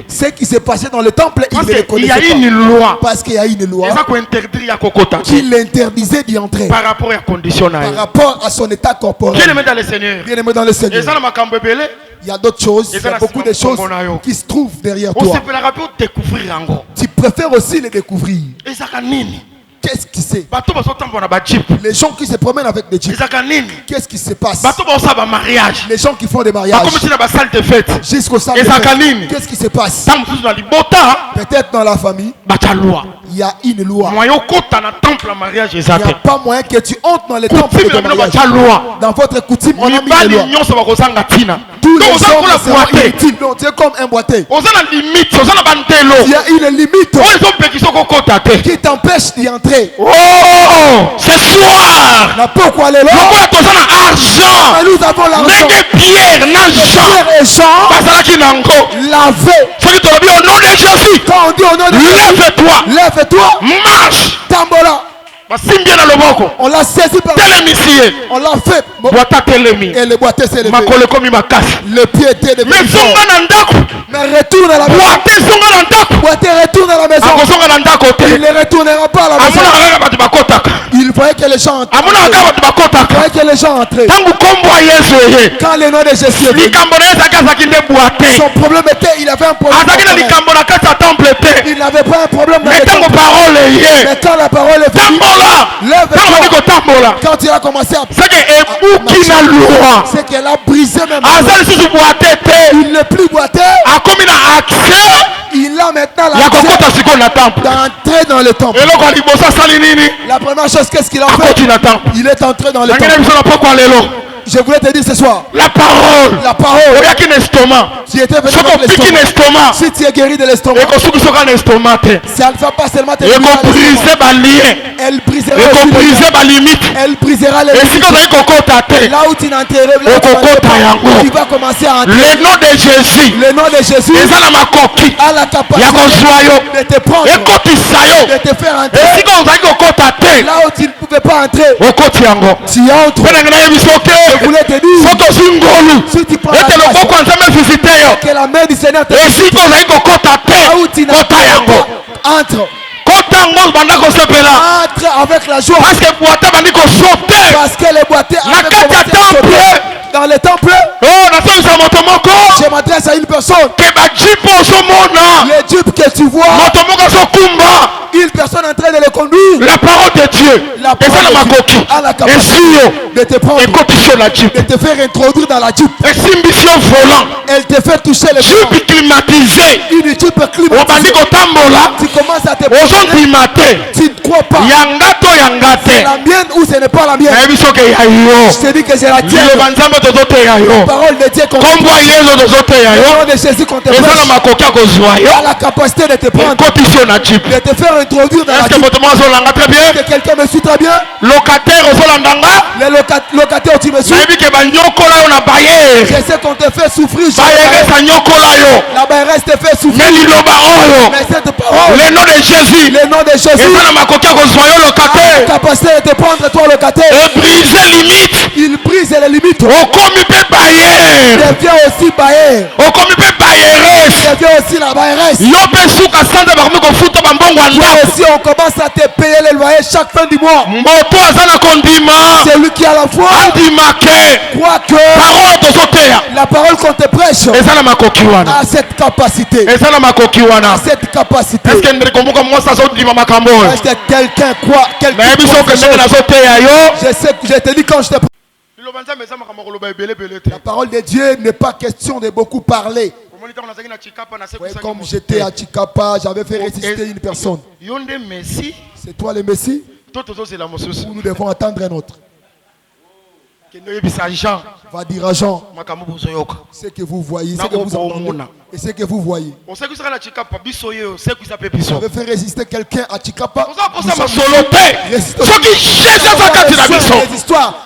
Ce qui s'est passé dans le temple, il ne le connaissait pas. Il y a une loi. Parce qu'il y a une loi qui l'interdisait d'y entrer. Par rapport à son état corporel. Bien-aimé dans le Seigneur. Bien-aimé dans le Seigneur. Il y a d'autres choses, il y a beaucoup de choses qui se trouvent derrière toi. Tu préfères aussi les découvrir. Qu'est-ce qui c'est? Les gens qui se promènent avec des jeeps. Qu'est-ce qui se passe? Les gens qui font des mariages jusqu'au salle de fête. Qu'est-ce qui se passe? Peut-être dans la famille, il y a une loi. Il n'y a pas moyen que tu entres dans les temples de mariage. Dans votre coutume, on a mis des lois. Tous les gens seront inutiles. Donc tu es comme un boîtier. Il y a une limite qui t'empêche d'y entrer. Oh, ce soir, pourquoi les lois? argent. Nous avons l'argent. Pierre et Jean l'avaient. Au nom de Jésus. Quand on dit au nom de Jésus, lève-toi, marche. Tambola. On l'a saisi par on l'a fait. Et le boîtier s'est levé. Le pied était de mais retourne à la maison. Boîtier retourne à la maison. Il ne retournera pas à la maison. Il voyait que les gens entraient. Il voyait que les gens entraient. Quand le nom de Jésus est venu, son problème était, il avait un problème. Il n'avait pas un problème dans le temple. Mais quand la parole est venue, lève-toi. Quand il a commencé à c'est qu'elle a brisé même. Il n'est plus boité. Il a maintenant l'accès d'entrer dans le temple. La première chose, qu'est-ce qu'il a fait? Il est entré dans le temple. Je voulais te dire ce soir. La parole. La parole. Tu étais venu avec l'estomac. Si tu es guéri de l'estomac, ça ne va pas seulement te guérir. Elle brisera les limites. Elle brisera les limites. Là où tu n'entreras pas, tu vas commencer à entrer. Le nom de Jésus. Le nom de Jésus a la capacité de te prendre, de te faire entrer. Là où tu ne pouvais pas entrer, tu entres. Je voulais te dire, si tu prends la que la main du Seigneur te dit, là où tu n'as pas, entre. Entre avec la joie. Parce que les boîtiers dans le temple. Je m'adresse à une personne. Le jeep que tu vois, une personne en train de le conduire. La parole de Dieu. La parole de Dieu a la capacité de te prendre, de te faire introduire dans la jeep. Elle te fait toucher le volant. Une jeep climatisée. Tu commences à te promener. Tu ne crois pas. C'est la mienne ou ce n'est pas la mienne. Je te dis que c'est la tienne. La parole de Dieu qu'on te prend. Le nom de Jésus qu'on te prend. A la capacité de te prendre, de te faire introduire dans la jeep. Que quelqu'un me suit très bien. Locataire Les locataires, tu me suis. Je sais qu'on te fait souffrir. La bairesse te fait souffrir. Mais cette parole, le nom de Jésus, le nom de Jésus, la capacité de te prendre toi locataire. Il brise les limites. Devient aussi bailleur. Devient aussi la bairesse. Toi aussi on commence à te payer les loyers chaque fin du mois. C'est lui qui a la foi. Crois que la parole qu'on te prêche a cette capacité. Cette capacité. Est-ce que quelqu'un croit? Je te dis quand je te prêche. La parole de Dieu n'est pas question de beaucoup parler. Ouais, comme j'étais à Chikapa, j'avais fait résister une personne. C'est toi le Messie? Ou nous devons attendre un autre? Va dire à Jean ce que vous voyez, ce que vous entendez et ce que vous voyez. J'avais fait résister quelqu'un à Chikapa.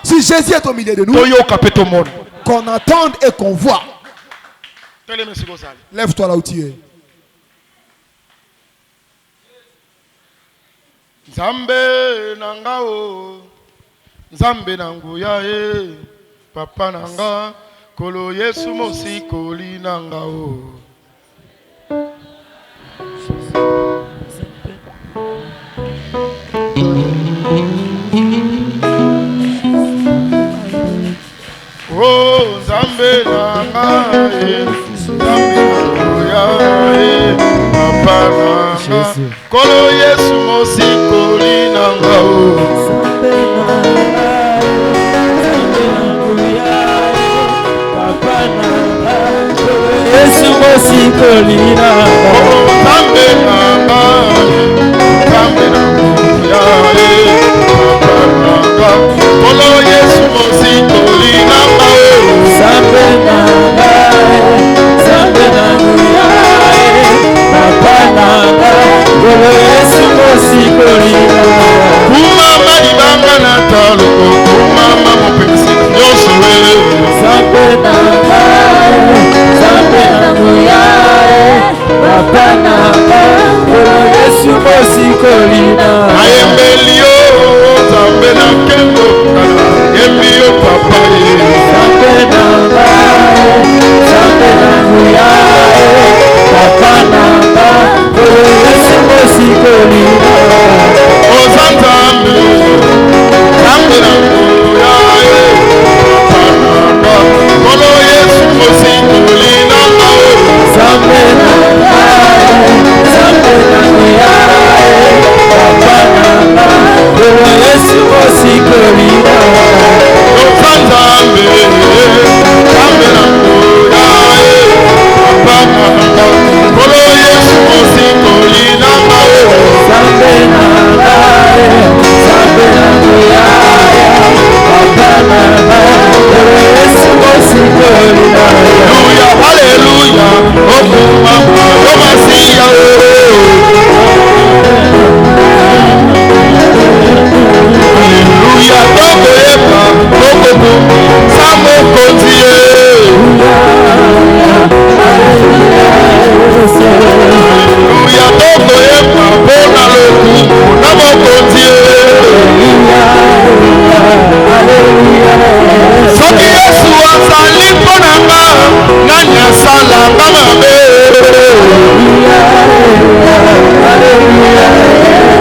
Si Jésus est au milieu de nous, qu'on entende et qu'on voit. Lève-toi là où tu es. Nzambe nanguya papa nanga kolo Yesu mosikoli nanga oh Nzambe nanga Nzambe nanguya papa nanga kolo Yesu mosikoli nanga Yesu mosikolina Nzambe nanga Nzambe nanguya papa nanga kolo Yesu mosikolina Nzambe nanga Nzambe nanguya papa nanga kolo Yesu mosikolina kumama libanga na talo kumama mopesi nyonso Nzambe nanga Nzambe nanguya papa nanga kolo Yesu mosikolina ayembeli yo Nzambe na kembo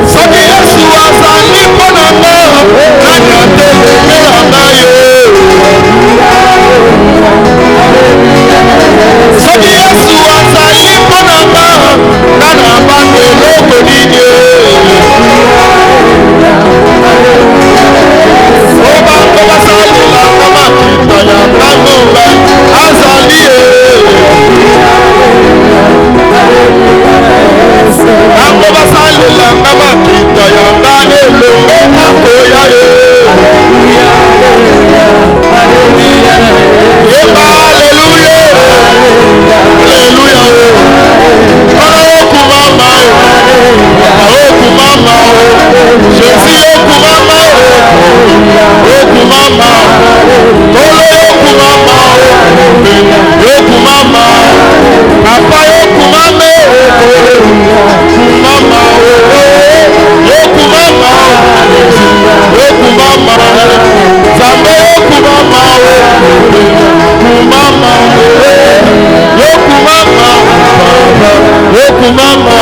Soki Yesu azali ponanga nani atelemela yo. Soki Yesu azali ponanga nana bandeloko nini. Obango basalelanga makita ya ngangombe azali ye. Bango basalelanga makita ya ngane longo nakoya ye. Yeba haleluya. Haleluya. Kora okumama. Okumama. Jésus okumama. Okumama. Tolo okumama. Okumama. Papa okumama. Okumama. Okumama. Okumama. Zambe okumama. Okumama. Okumama. Okumama.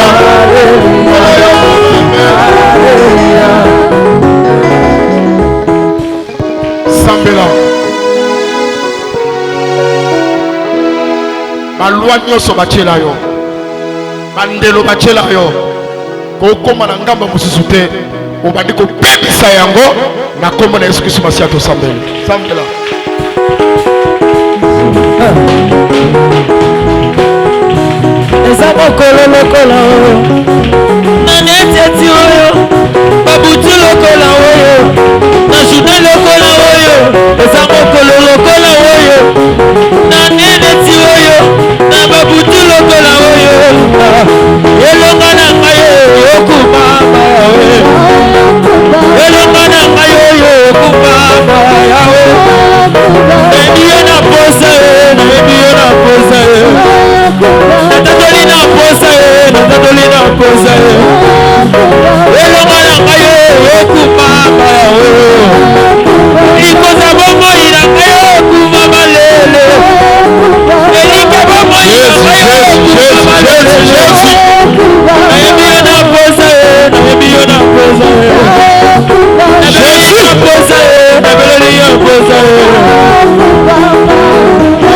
Sambela. Balwa nyoso bachela yo. Bandelo bachela yo. Kokoma na ngamba mususu te. Obandi ko pepisa yango na kombo na Yesu Kristo Masia to sambela. Sambela. Eza mokolo lokola oyo na neteti oyo babutu lokola oyo na journée lokola oyo. Eza mokolo lokola oyo na neteti oyo na babutu lokola oyo. Elonga na ngai okumama elonga na ngai okumama yawe. Nayebi na posa nayebi na posa natatoli na posa natatoli na posa elonga na ngai okumama yawe. Ikoza bomoi na ngai okumama lele elike bomoi na ngai okumama lele. Nayebi na posa nayebi na posa nayebi na posa nayebi na posa.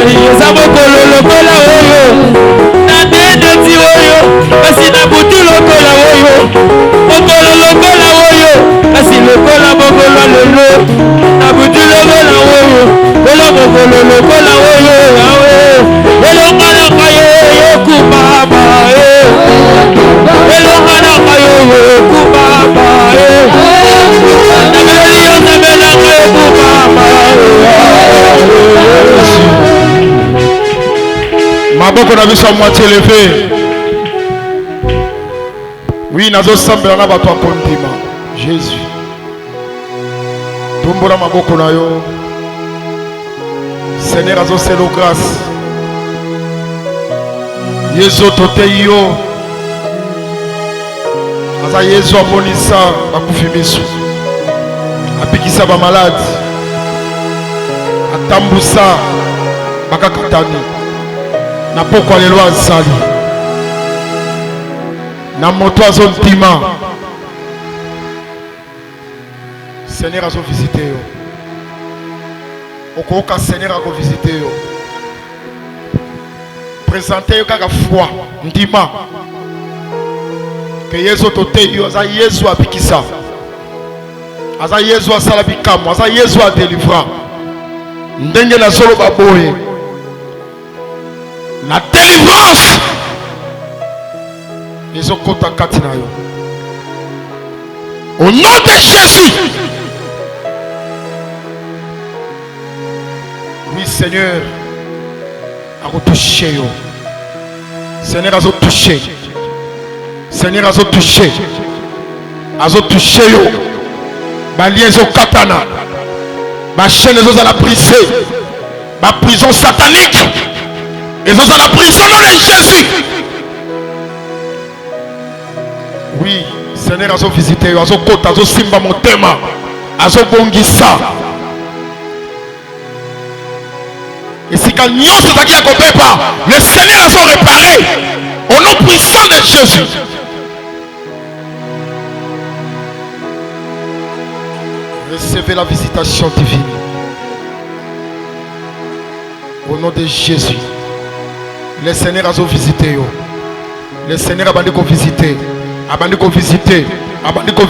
Eza mokolo lokola oyo na ndeti oyo kasi na butu lokola oyo. Mokolo lokola oyo kasi lokola mokolo lelo na butu lokola oyo. Kolo mokolo lokola oyo awe elonga na kayo yokumama elonga na kayo yokumama nabeli yo nabela kayo yokumama. Maboko na biso moitié levé. Oui, nazo sambela na bato akondima. Jésus. Tombola maboko na yo. Seigneur azo selo grâce. Yesu tote yo. Aza Yesu amonisa bakufi biso. Apikisa ba malade. Atambusa bakakatani. Na pokwa lelo azali na moto azontima. Seigneur azo visiter yo. Okoka Seigneur ako visiter yo. Présenter yo kaka foi ndima que Yesu tote yo aza Yesu apikisa. Aza Yesu asala bikamo, aza Yesu a délivra. Ndenge na solo baboye. La délivrance ils ont contacté na yo. Au nom de Jésus. Oui Seigneur a retouché yo. Seigneur a touché. Seigneur a touché. A touché yo. Ba liaison katana. Ba chaîne les a brisé. Ba prison satanique. Ils ont la prison de Jésus. Oui, Seigneur a visité, a kota, a simba mon thème, a bongisa. Et si quand nous sommes pas, le Seigneur a réparé au nom puissant de Jésus. Recevez la visitation divine. Au nom de Jésus. Le Seigneur a visité. Le Seigneur a visité.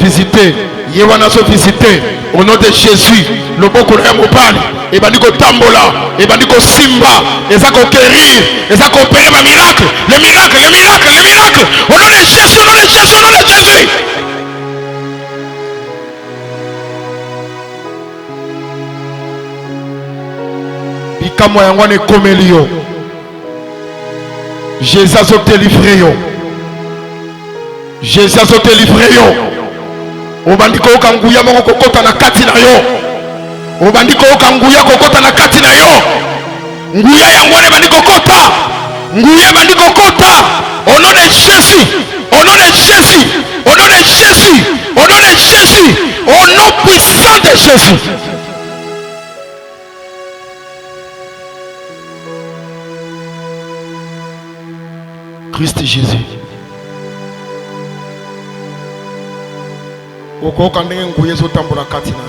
Visité. Yewana so visité. Au nom de Jésus. Le bon courant mobile. Et bandiko tambola. Et bandiko simba. Et ça conquérir. Et ça opérer ma miracle. Le miracle. Le miracle. Le miracle. Au nom de Jésus. Au nom de Jésus. Au nom de Jésus. Bikamo yangwane komelio. Jésus a délivré. Jésus a délivré. Obandiko kanguya moko kokota na kati na yo. Obandiko kanguya kokota na kati na yo. Nguya yangwane bandiko kota. Nguya bandiko kota. Au nom de Jésus. Au nom de Jésus. Au nom de Jésus. Au nom de Jésus. Au nom puissant de Jésus. Christ Jésus. Okoka ndenge nguye zotambola kati na yo.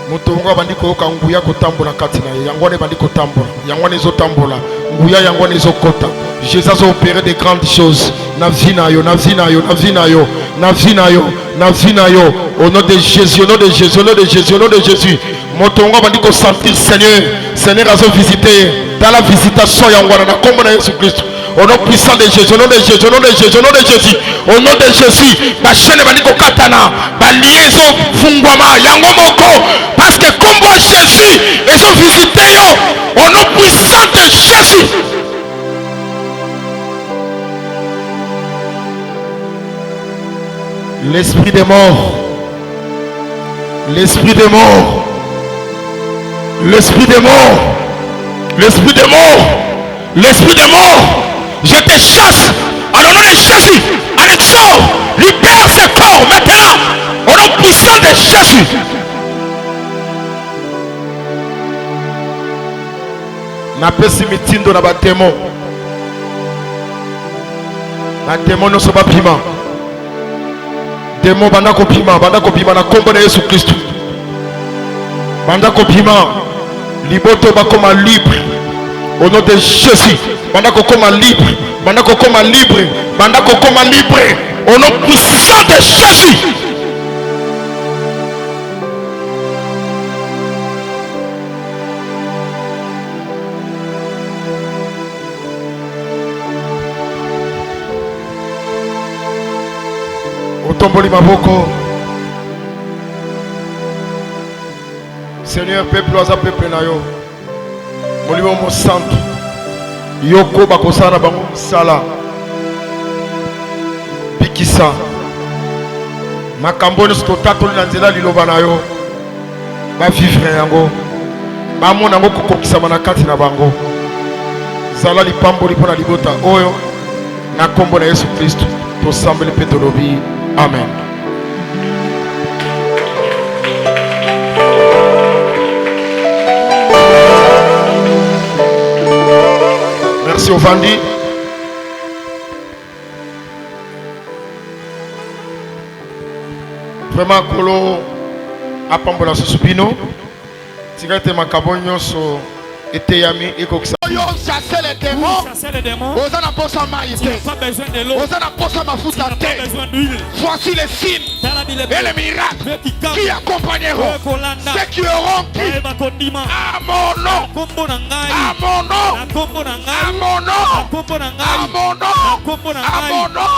Motongo bandiko oka nguya kotambola kati na yo. Yangwane bandiko tambola. Yangwane zotambola. Nguya yangwane zokota. Jésus a opéré de grandes choses. Na vie na yo, na vie na yo, na vie na yo, na vie na yo, na vie na yo. Au nom de Jésus, au nom de Jésus, au nom de Jésus, au nom de Jésus. Motongo bandiko sentir Seigneur. Seigneur a visité. Dans la visitation yangwana na kombo na Jésus Christ. Au nom puissant de Jésus, au nom de Jésus, au nom de Jésus, au nom de Jésus, au nom de Jésus, ma chaîne bandiko katana, ma liaison fungwama, yangomoko, parce que comme moi Jésus, ils ont visité yo, au nom puissant de Jésus. L'esprit des morts, l'esprit des morts, l'esprit des morts, l'esprit des morts, l'esprit des morts. Je te chasse en nom de Jésus. Allez, sors, libère ce corps maintenant. Au nom puissant de Jésus. Napesi mitindo na batemo. Na démon no soba pima. Démon banda ko pima na kombo na Yesu Christ. Banda ko pima. Liboto bakoma libre. Au nom de Jésus. Banda kokoma libre. Banda kokoma libre. Banda kokoma libre. Au nom puissant de Jésus. Otomboli maboko. Seigneur, peuple oza peuple na yo. Molimo mo santo. Yoko bakosana bango sala. Bikisa. Makambo nyonso totatoli na nzela liloba na yo. Ba vivre yango. Ba mona yango kokokisama na kati na bango. Zala lipamboli mpona libota oyo. Na kombo na Yesu Kristo. Tosambeli mpe tolobi. Amen. Merci Ovandi. Vraiment kolo apambola susupino. Tigate makabonyo so eteyami ekokisa. Chasser les démons. Osa na posa maïté. Osa na posa mafuta te. Voici les signes et les miracles qui accompagneront ceux qui auront dit à mon nom, à mon nom, à mon nom, à mon nom, à mon nom.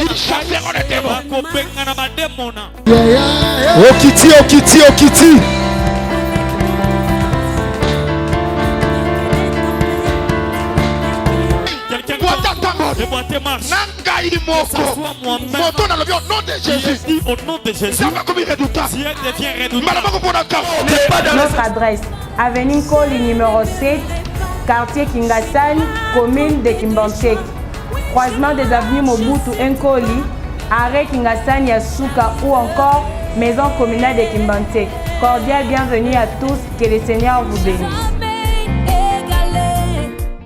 Ils chasseront les démons. Okiti, Okiti, Okiti. Nangaï moko. Moto na le nom de Jésus. Au nom de Jésus. Ça va comme redoutant. Notre adresse, avenue Nkoli numéro 7, quartier Kingasani, commune de Kimbanteke. Croisement des avenues Mobutu Nkoli, arrêt Kingasani Yasuka ou encore maison communale de Kimbanteke. cordial bienvenue à tous. Que le Seigneur vous bénisse.